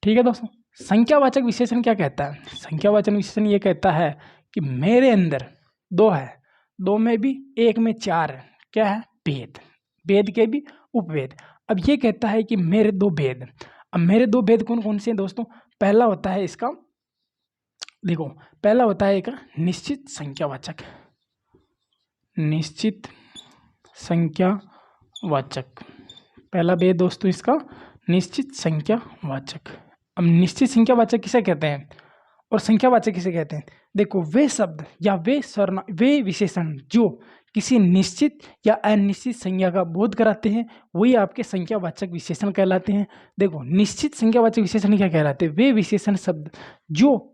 ठीक है दोस्तों, संख्यावाचक विशेषण क्या कहता है? संख्यावाचक विशेषण ये कहता है कि मेरे अंदर 2 है, 2 में भी 1 में 4 है, क्या है? भेद, भेद के भी उपभेद। अब ये कहता है कि मेरे 2 भेद। अब मेरे 2 भेद कौन कौन से हैं दोस्तों? पहला होता है इसका, देखो पहला होता है एक निश्चित संख्यावाचक, निश्चित संख्यावाचक। पहला भेद दोस्तों इसका निश्चित संख्यावाचक। अब निश्चित संख्यावाचक किसे कहते हैं और संख्यावाचक किसे कहते हैं? देखो वे शब्द या वे विशेषण जो किसी निश्चित या अनिश्चित संख्या का बोध कराते हैं वही आपके संख्यावाचक विशेषण कहलाते हैं। देखो निश्चित संख्यावाचक विशेषण क्या कहलाते हैं? वे विशेषण शब्द जो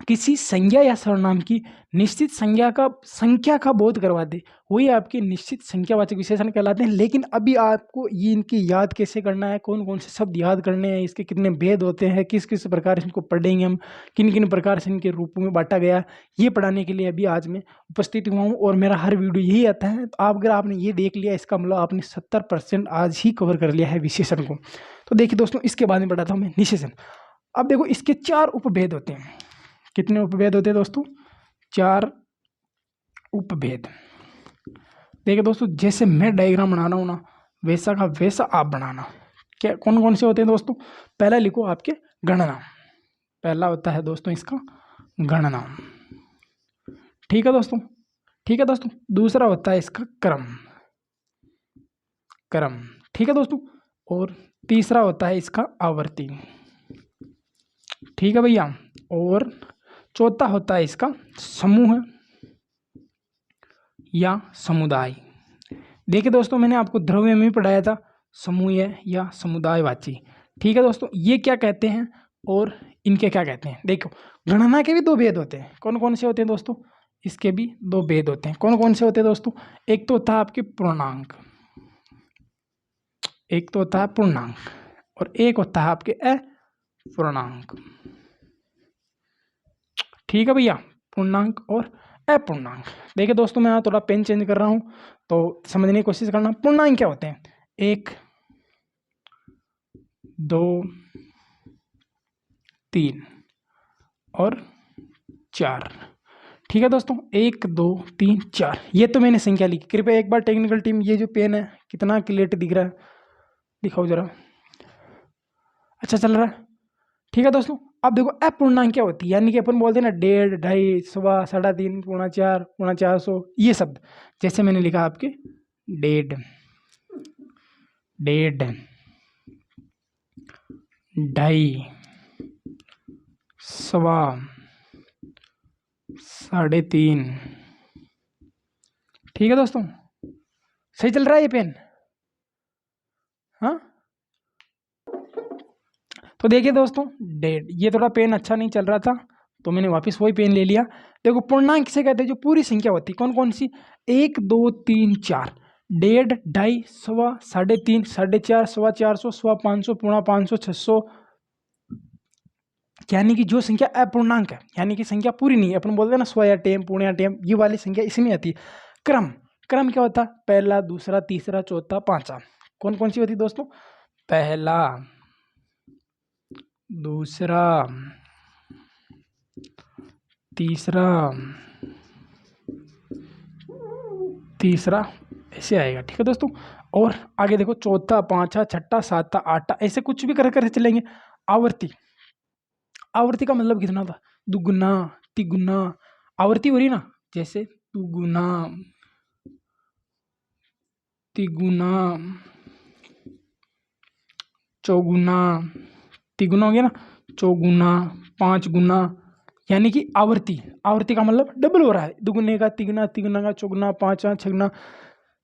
किसी संज्ञा या सर्वनाम की निश्चित संख्या का बोध करवा दे वही आपके निश्चित संख्यावाचक विशेषण कहलाते हैं। लेकिन अभी आपको ये इनकी याद कैसे करना है, कौन कौन से शब्द याद करने हैं, इसके कितने भेद होते हैं, किस किस प्रकार से इनको पढ़ेंगे हम, किन किन प्रकार से इनके रूपों में बांटा गया, ये पढ़ाने के लिए अभी आज मैं उपस्थित हुआ हूँ। और मेरा हर वीडियो यही आता है। तो अगर आपने ये देख लिया इसका मतलब आपने 70% आज ही कवर कर लिया है विशेषण को। तो देखिए दोस्तों इसके बाद में बढ़ाता हूँ मैं निशेषण। अब देखो इसके 4 उपभेद होते हैं। कितने उपभेद होते हैं दोस्तों? 4 उपभेद। देखिए दोस्तों जैसे मैं डायग्राम बना रहा हूँ ना वैसा का वैसा आप बनाना। क्या कौन कौन से होते हैं दोस्तों? पहला लिखो आपके गणना, पहला होता है दोस्तों इसका गणना। ठीक है दोस्तों, ठीक है दोस्तों। दूसरा होता है इसका क्रम, क्रम। ठीक है दोस्तों। और तीसरा होता है इसका आवर्ती। ठीक है भैया। और चौथा होता है इसका समूह या समुदाय। देखिए दोस्तों मैंने आपको द्रव्य में पढ़ाया था समूह या समुदायवाची। ठीक है दोस्तों, ये क्या कहते हैं और इनके क्या कहते हैं? देखो गणना के भी 2 भेद होते हैं। कौन कौन से होते हैं दोस्तों? इसके भी 2 भेद होते हैं। कौन कौन से होते हैं दोस्तों? एक तो होता है आपके पूर्णांक, एक तो होता है पूर्णांक और एक होता है आपके अपूर्णांक। ठीक है भैया, पूर्णांक और अपूर्णांक। देखिए दोस्तों मैं यहाँ थोड़ा पेन चेंज कर रहा हूँ तो समझने की कोशिश करना। पूर्णांक क्या होते हैं? 1, 2, 3 और 4। ठीक है दोस्तों, 1, 2, 3, 4 ये तो मैंने संख्या लिखी। कृपया एक बार टेक्निकल टीम ये जो पेन है कितना क्लियर दिख रहा है दिखाओ जरा। अच्छा चल रहा है। ठीक है दोस्तों। अब देखो अपूर्णांक क्या होती है, यानी कि अपन बोलते हैं ना 1.5, 2.5, 1.25, 3.5, 4.5, 4.5, ये शब्द। जैसे मैंने लिखा आपके 1.5, 2.5, 1.25, 3.5। ठीक है दोस्तों, सही चल रहा है ये पेन? हाँ तो देखिए दोस्तों 1.5, ये थोड़ा पेन अच्छा नहीं चल रहा था तो मैंने वापस वही पेन ले लिया। देखो पूर्णांक किसे कहते हैं? जो पूरी संख्या होती है। कौन कौन सी? 1, 2, 3, 4, 1.5, 2.5, 1.25, 3.5, 4.5, 4.25, 500, 500, 600। यानी कि जो संख्या अपूर्णांक है यानी कि संख्या पूरी नहीं है, अपन बोलते हैं ना 100 या टेम, पूर्ण या टेम, ये वाली संख्या इसमें आती है। क्रम, क्रम क्या होता है? पहला, दूसरा, तीसरा, चौथा, पांचवा। कौन कौन सी होती है दोस्तों? पहला, दूसरा, तीसरा ऐसे आएगा। ठीक है दोस्तों। और आगे देखो चौथा, पांचवा, छठा, सातवा, आठवा, ऐसे कुछ भी कर चलेंगे। आवर्ती, आवर्ती का मतलब कितना था? दुगुना, तिगुना, आवर्ती हो रही ना, जैसे दुगुना, तिगुना, चौगुना, तिगुना हो गया ना, चौगुना, 5 गुना, यानी कि आवर्ती। आवर्ती का मतलब डबल हो रहा है, दुगुने का तिगुना, तिगुना का चौगुना, 5 6 गुना।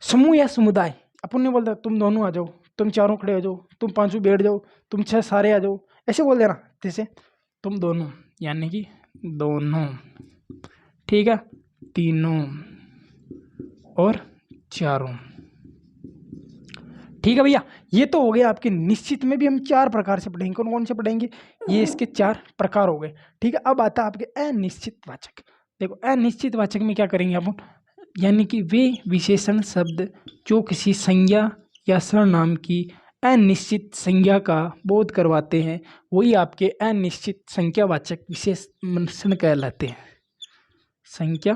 समूह या समुदाय, अपन नहीं बोलता तुम दोनों आ जाओ, तुम चारों खड़े हो जाओ, तुम पांचों बैठ जाओ, तुम छह सारे आ जाओ, ऐसे बोल देना। जैसे तुम दोनों यानी कि दोनों, ठीक है, तीनों और चारों। ठीक है भैया, ये तो हो गया आपके निश्चित में भी हम चार प्रकार से पढ़ेंगे। कौन कौन से पढ़ेंगे? ये इसके चार प्रकार हो गए। ठीक है, अब आता है आपके अनिश्चित वाचक। देखो अनिश्चित वाचक में क्या करेंगे अपन, यानी कि वे विशेषण शब्द जो किसी संज्ञा या सर्वनाम की अनिश्चित संज्ञा का बोध करवाते हैं, वही आपके अनिश्चित संख्यावाचक विशेषण कहलाते हैं। संख्या,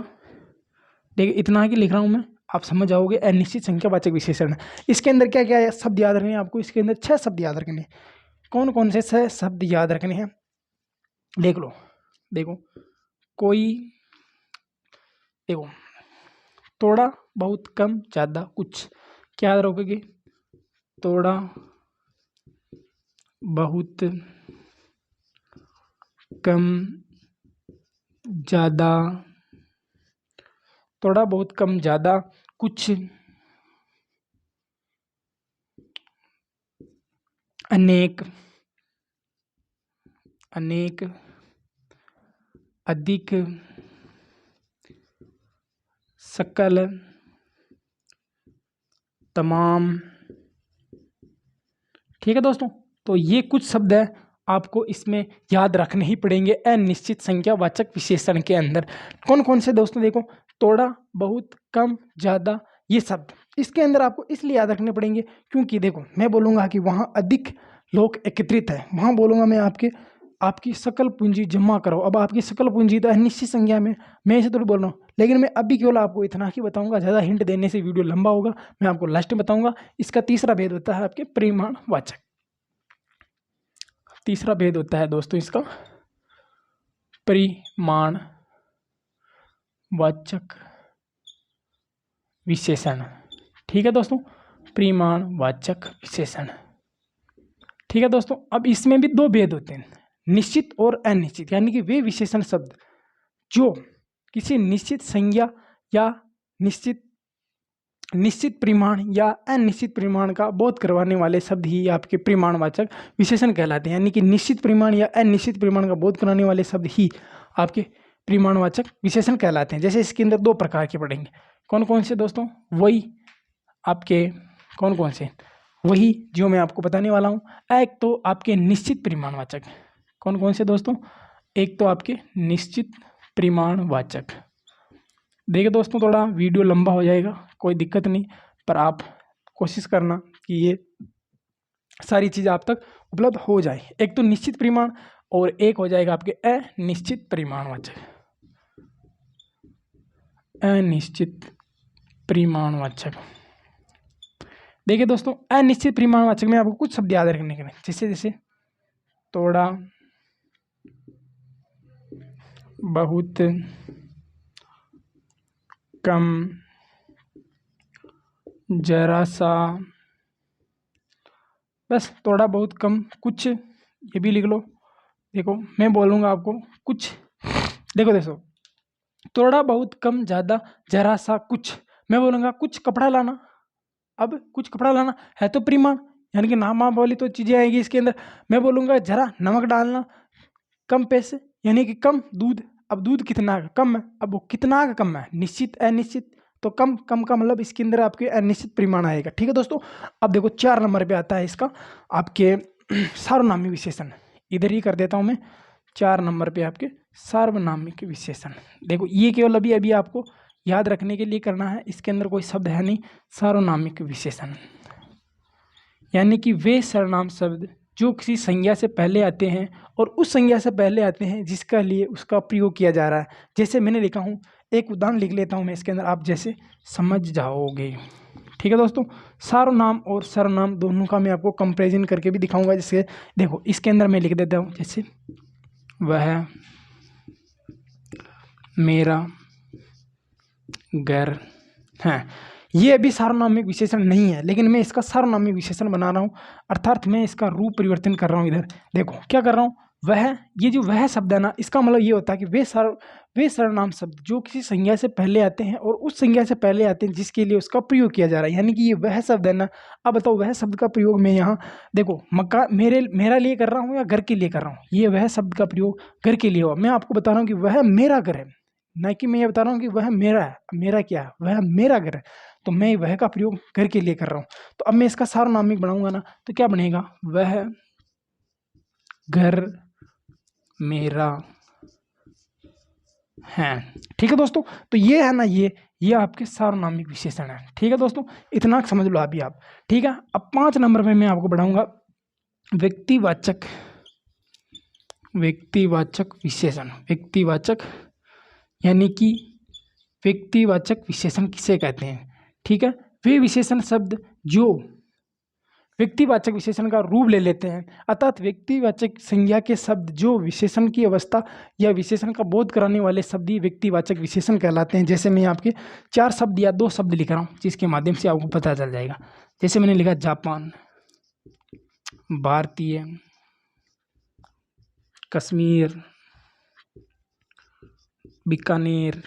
देखिए इतना ही लिख रहा हूँ मैं, आप समझ जाओगे। अनिश्चित संख्यावाचक विशेषण, इसके अंदर क्या क्या है शब्द याद रखने हैं आपको। इसके अंदर 6 शब्द याद रखने हैं। कौन कौन से 6 शब्द याद रखने हैं देख लो। देखो कोई, देखो थोड़ा बहुत कम ज़्यादा कुछ, क्या याद रखोगे? थोड़ा बहुत कम ज़्यादा, थोड़ा बहुत कम ज़्यादा कुछ, अनेक, अनेक, अधिक, सकल, तमाम। ठीक है दोस्तों, तो ये कुछ शब्द है आपको इसमें याद रखने ही पड़ेंगे अनिश्चित संख्यावाचक विशेषण के अंदर। कौन कौन से दोस्तों? देखो थोड़ा बहुत कम ज़्यादा, ये शब्द इसके अंदर आपको इसलिए याद रखने पड़ेंगे क्योंकि देखो मैं बोलूँगा कि वहाँ अधिक लोग एकत्रित है, वहाँ बोलूँगा मैं आपकी सकल पूंजी जमा करो। अब आपकी सकल पूंजी तो अनिश्चित संख्या में, मैं इसे थोड़ी बोल रहा हूँ, लेकिन मैं अभी केवल आपको इतना ही बताऊंगा, ज़्यादा हिंट देने से वीडियो लंबा होगा। मैं आपको लास्ट में बताऊंगा। इसका तीसरा भेद होता है आपके परिमाणवाचक। तीसरा भेद होता है दोस्तों इसका परिमाणवाचक विशेषण। ठीक है दोस्तों, परिमाणवाचक विशेषण। ठीक है दोस्तों, अब इसमें भी 2 भेद होते हैं, निश्चित और अनिश्चित, यानी कि वे विशेषण शब्द जो किसी निश्चित संज्ञा या निश्चित परिमाण या अनिश्चित परिमाण का बोध करवाने वाले शब्द ही आपके परिमाणवाचक विशेषण कहलाते हैं। यानी कि निश्चित परिमाण या अनिश्चित परिमाण का बोध कराने वाले शब्द ही आपके परिमाणवाचक विशेषण कहलाते हैं। जैसे इसके अंदर 2 प्रकार के पढ़ेंगे। कौन कौन से दोस्तों? वही आपके, कौन कौन से? वही जो मैं आपको बताने वाला हूँ। एक तो आपके निश्चित परिमाणवाचक। कौन कौन से दोस्तों? एक तो आपके निश्चित परिमाणवाचक। देखिए दोस्तों थोड़ा वीडियो लंबा हो जाएगा, कोई दिक्कत नहीं, पर आप कोशिश करना कि ये सारी चीज़ आप तक उपलब्ध हो जाए। एक तो निश्चित परिमाण और एक हो जाएगा आपके अनिश्चित परिमाणवाचक। अनिश्चित परिमाणवाचक। देखिए दोस्तों अनिश्चित परिमाणवाचक में आपको कुछ शब्द याद रखने के लिए, जैसे थोड़ा बहुत कम, जरा सा, बस थोड़ा बहुत कम, कुछ, ये भी लिख लो। देखो मैं बोलूँगा आपको कुछ, देखो थोड़ा बहुत कम ज़्यादा जरा सा कुछ, मैं बोलूँगा कुछ कपड़ा लाना। अब कुछ कपड़ा लाना है तो परिमाण, यानी कि नाम वाली तो चीज़ें आएगी इसके अंदर। मैं बोलूँगा जरा नमक डालना, कम पैसे यानी कि कम दूध। अब दूध कितना का कम है, अब वो कितना का कम है, निश्चित अनिश्चित, तो कम कम का मतलब इसके अंदर आपके अनिश्चित परिमाण आएगा। ठीक है दोस्तों, अब देखो 4 नंबर पे आता है इसका आपके सार्वनामिक विशेषण। इधर ही कर देता हूँ मैं, 4 नंबर पे आपके सार्वनामिक विशेषण। देखो ये केवल अभी आपको याद रखने के लिए करना है, इसके अंदर कोई शब्द है नहीं। सार्वनामिक विशेषण यानी कि वे सर्वनाम शब्द जो किसी संज्ञा से पहले आते हैं और उस संज्ञा से पहले आते हैं जिसका लिए उसका प्रयोग किया जा रहा है। जैसे मैंने लिखा हूँ, एक उदाहरण लिख लेता हूँ मैं इसके अंदर, आप जैसे समझ जाओगे। ठीक है दोस्तों, सार्वनाम और सर्वनाम दोनों का मैं आपको कंपैरिजन करके भी दिखाऊंगा। जैसे देखो इसके अंदर मैं लिख देता हूँ, जैसे वह मेरा घर है। ये अभी सार्वनामिक विशेषण नहीं है, लेकिन मैं इसका सार्वनामिक विशेषण बना रहा हूँ, अर्थात मैं इसका रूप परिवर्तन कर रहा हूँ। इधर देखो क्या कर रहा हूँ, वह, ये जो वह शब्द है ना, इसका मतलब ये होता है कि वे सर्वनाम शब्द जो किसी संज्ञा से पहले आते हैं और उस संज्ञा से पहले आते हैं जिसके लिए उसका प्रयोग किया जा रहा है, यानी कि ये वह शब्द है ना। अब बताओ वह शब्द का प्रयोग मैं यहाँ देखो मकान मेरा लिए कर रहा हूँ या घर के लिए कर रहा हूँ, ये वह शब्द का प्रयोग घर के लिए हुआ। मैं आपको बता रहा हूँ कि वह मेरा घर है, ना कि मैं ये बता रहा हूँ कि वह मेरा है। मेरा क्या है, वह मेरा घर है, तो मैं वह का प्रयोग घर के लिए कर रहा हूँ। तो अब मैं इसका सार्वनामिक बनाऊंगा ना, तो क्या बनेगा, वह घर मेरा है। ठीक है दोस्तों, तो ये है ना, ये आपके सार्वनामिक विशेषण है। ठीक है दोस्तों, इतना समझ लो अभी आप। ठीक है, अब 5 नंबर में मैं आपको बढ़ाऊंगा व्यक्तिवाचक विशेषण। व्यक्तिवाचक यानी कि व्यक्तिवाचक विशेषण किसे कहते हैं। ठीक है, वे विशेषण शब्द जो व्यक्तिवाचक विशेषण का रूप ले लेते हैं, अर्थात व्यक्तिवाचक संज्ञा के शब्द जो विशेषण की अवस्था या विशेषण का बोध कराने वाले शब्द ही व्यक्तिवाचक विशेषण कहलाते हैं। जैसे मैं आपके 4 शब्द या 2 शब्द लिख रहा हूँ जिसके माध्यम से आपको पता चल जाएगा। जैसे मैंने लिखा जापान, भारतीय, कश्मीर, बीकानेर,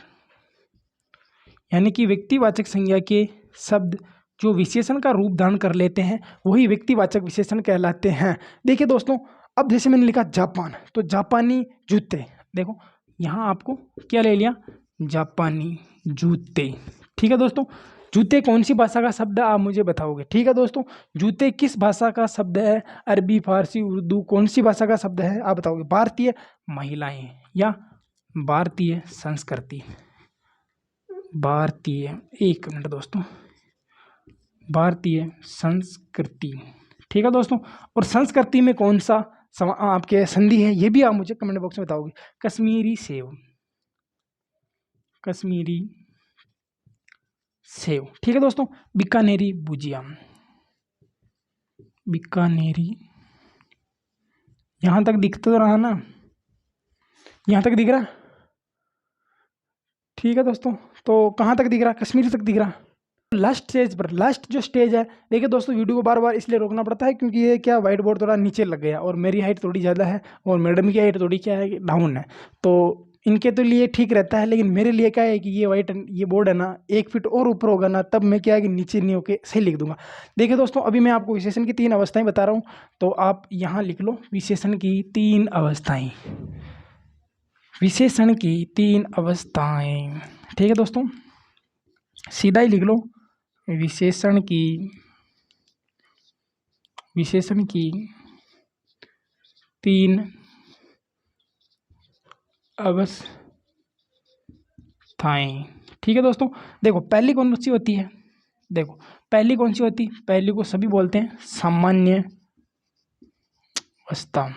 यानी कि व्यक्तिवाचक संज्ञा के शब्द जो विशेषण का रूप धारण कर लेते हैं वही व्यक्तिवाचक विशेषण कहलाते हैं। देखिए दोस्तों, अब जैसे मैंने लिखा जापान, तो जापानी जूते, देखो यहाँ आपको क्या ले लिया, जापानी जूते। ठीक है दोस्तों, जूते कौन सी भाषा का शब्द है आप मुझे बताओगे। ठीक है दोस्तों, जूते किस भाषा का शब्द है, अरबी, फारसी, उर्दू, कौन सी भाषा का शब्द है आप बताओगे। भारतीय महिलाएं या भारतीय संस्कृति। भारतीय, एक मिनट दोस्तों, भारतीय संस्कृति। ठीक है दोस्तों, और संस्कृति में कौन सा आपके संधि है ये भी आप मुझे कमेंट बॉक्स में बताओगे। Kashmiri save, Kashmiri save. ठीक है दोस्तों, बीकानेरी भुजिया, बीकानेरी, यहां तक दिखता तो रहा ना, यहां तक दिख रहा। ठीक है दोस्तों, तो कहाँ तक दिख रहा, कश्मीरी तक दिख रहा। लास्ट स्टेज पर, लास्ट जो स्टेज है, देखिए दोस्तों वीडियो को बार बार इसलिए रोकना पड़ता है क्योंकि ये क्या व्हाइट बोर्ड थोड़ा नीचे लग गया और मेरी हाइट थोड़ी ज़्यादा है और मैडम की हाइट थोड़ी क्या है, डाउन है। तो इनके तो लिए ठीक रहता है, लेकिन मेरे लिए क्या है कि ये बोर्ड है ना 1 फीट और ऊपर होगा ना, तब मैं क्या है कि नीचे नहीं होके सही लिख दूंगा। देखिए दोस्तों, अभी मैं आपको विशेषण की 3 अवस्थाएं बता रहा हूँ, तो आप यहाँ लिख लो विशेषण की 3 अवस्थाएं। विशेषण की 3 अवस्थाएं। ठीक है दोस्तों, सीधा ही लिख लो, विशेषण की 3 अवस्थाएं। ठीक है दोस्तों, देखो पहली कौन सी होती है, देखो पहली कौन सी होती, पहली को सभी बोलते हैं सामान्य अवस्था।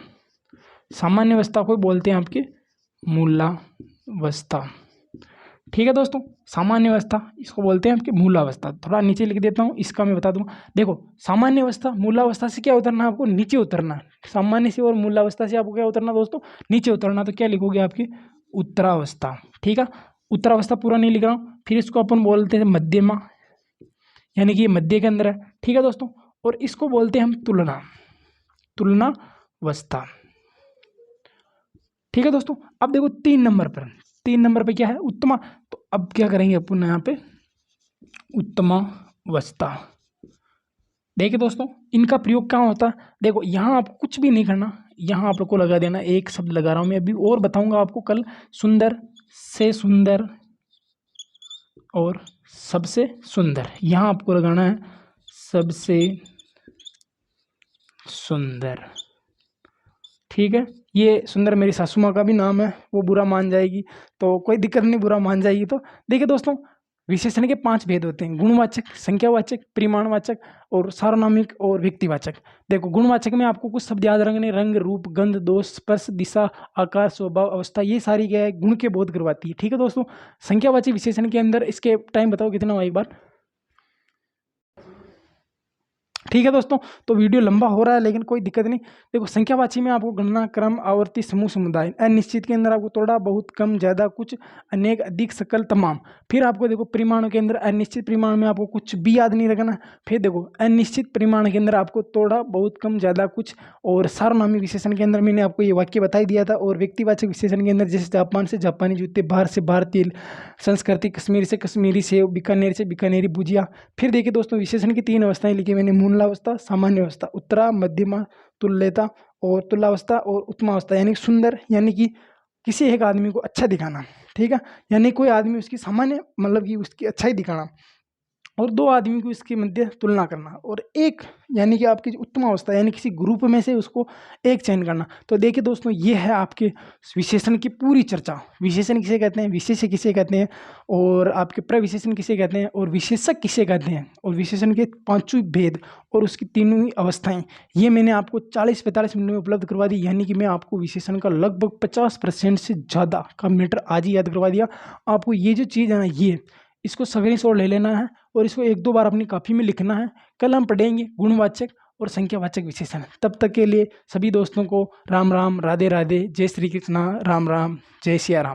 सामान्य अवस्था को बोलते हैं आपके मूलावस्था। ठीक है दोस्तों, सामान्य अवस्था इसको बोलते हैं आपके मूलावस्था। थोड़ा नीचे लिख देता हूँ, इसका मैं बता दूंगा। देखो सामान्य अवस्था, मूलावस्था से क्या उतरना, आपको नीचे उतरना। सामान्य से और मूलावस्था से आपको क्या उतरना दोस्तों, नीचे उतरना। तो क्या लिखोगे आपकी उत्तरावस्था। ठीक है, उत्तरावस्था पूरा नहीं लिख रहा हूँ। फिर इसको अपन बोलते हैं मध्यमा, यानी कि ये मध्य के अंदर है। ठीक है दोस्तों, और इसको बोलते हैं हम तुलना, तुलनावस्था। ठीक है दोस्तों, अब देखो 3 नंबर पे क्या है, उत्तमा। तो अब क्या करेंगे अपन यहाँ पे उत्तमावस्था। देखिए दोस्तों, इनका प्रयोग क्या होता है, देखो यहाँ आप कुछ भी नहीं करना, यहाँ आप लोग को लगा देना, एक शब्द लगा रहा हूँ मैं, अभी और बताऊंगा आपको कल। सुंदर से सुंदर और सबसे सुंदर, यहाँ आपको लगाना है सबसे सुंदर। ठीक है, ये सुंदर मेरी सासू माँ का भी नाम है, वो बुरा मान जाएगी तो कोई दिक्कत नहीं, बुरा मान जाएगी तो। देखिए दोस्तों, विशेषण के 5 भेद होते हैं, गुणवाचक, संख्यावाचक, परिमाणवाचक और सार्वनामिक और व्यक्तिवाचक। देखो गुणवाचक में आपको कुछ शब्द याद रखने, रंग, रूप, गंध, दोष, स्पर्श, दिशा, आकार, स्वभाव, अवस्था, ये सारी क्या है, गुण के बोध करवाती है। ठीक है दोस्तों, संख्यावाचक विशेषण के अंदर इसके टाइम बताओ कितना हुआ एक बार। ठीक है दोस्तों, तो वीडियो लंबा हो रहा है लेकिन कोई दिक्कत नहीं। देखो संख्यावाची में आपको गणना, क्रम, आवर्ती, समूह, समुदाय, अनिश्चित के अंदर आपको थोड़ा बहुत, कम, ज़्यादा, कुछ, अनेक, अधिक, सकल, तमाम। फिर आपको देखो परिमाणों के अंदर अनिश्चित परिमाण में आपको कुछ भी याद नहीं रखना। फिर देखो अनिश्चित परिमाण के अंदर आपको थोड़ा बहुत, कम, ज़्यादा, कुछ। और सार्वनामिक विशेषण के अंदर मैंने आपको ये वाक्य बता ही दिया था। और व्यक्तिवाचक विशेषण के अंदर जैसे जापान से जापानी जूते, बाहर से भारतीय संस्कृति, कश्मीर से कश्मीरी सेव, बीकानेर से बीकानेरी भुजिया। फिर देखिए दोस्तों विशेषण की 3 अवस्थाएं लिखी मैंने, मूलावस्था, सामान्य अवस्था, उत्तरा, मध्यमा, तुल्यता और तुलावस्था और उत्तमावस्था। यानी सुंदर, यानी कि किसी एक आदमी को अच्छा दिखाना, ठीक है, यानी कोई आदमी उसकी सामान्य मतलब कि उसकी अच्छाई दिखाना, और 2 आदमी को इसके मध्य तुलना करना, और एक यानी कि आपकी उत्तम अवस्था यानी किसी ग्रुप में से उसको एक चयन करना। तो देखिए दोस्तों ये है आपके विशेषण की पूरी चर्चा। विशेषण किसे कहते हैं, विशेष्य किसे कहते हैं, और आपके प्रविशेषण किसे कहते हैं, और विशेषक किसे कहते हैं, और विशेषण के 5 भेद और उसकी 3 अवस्थाएं, ये मैंने आपको 40-45 मिनट में उपलब्ध करवा दी। यानी कि मैं आपको विशेषण का लगभग 50% से ज़्यादा का मैटर आज ही याद करवा दिया। आपको ये जो चीज़ है ना, ये इसको स्क्रीनशॉट ले लेना है और इसको 1-2 बार अपनी कॉपी में लिखना है। कल हम पढ़ेंगे गुणवाचक और संख्यावाचक विशेषण। तब तक के लिए सभी दोस्तों को राम राम, राधे राधे, जय श्री कृष्णा, राम राम, जय सिया राम।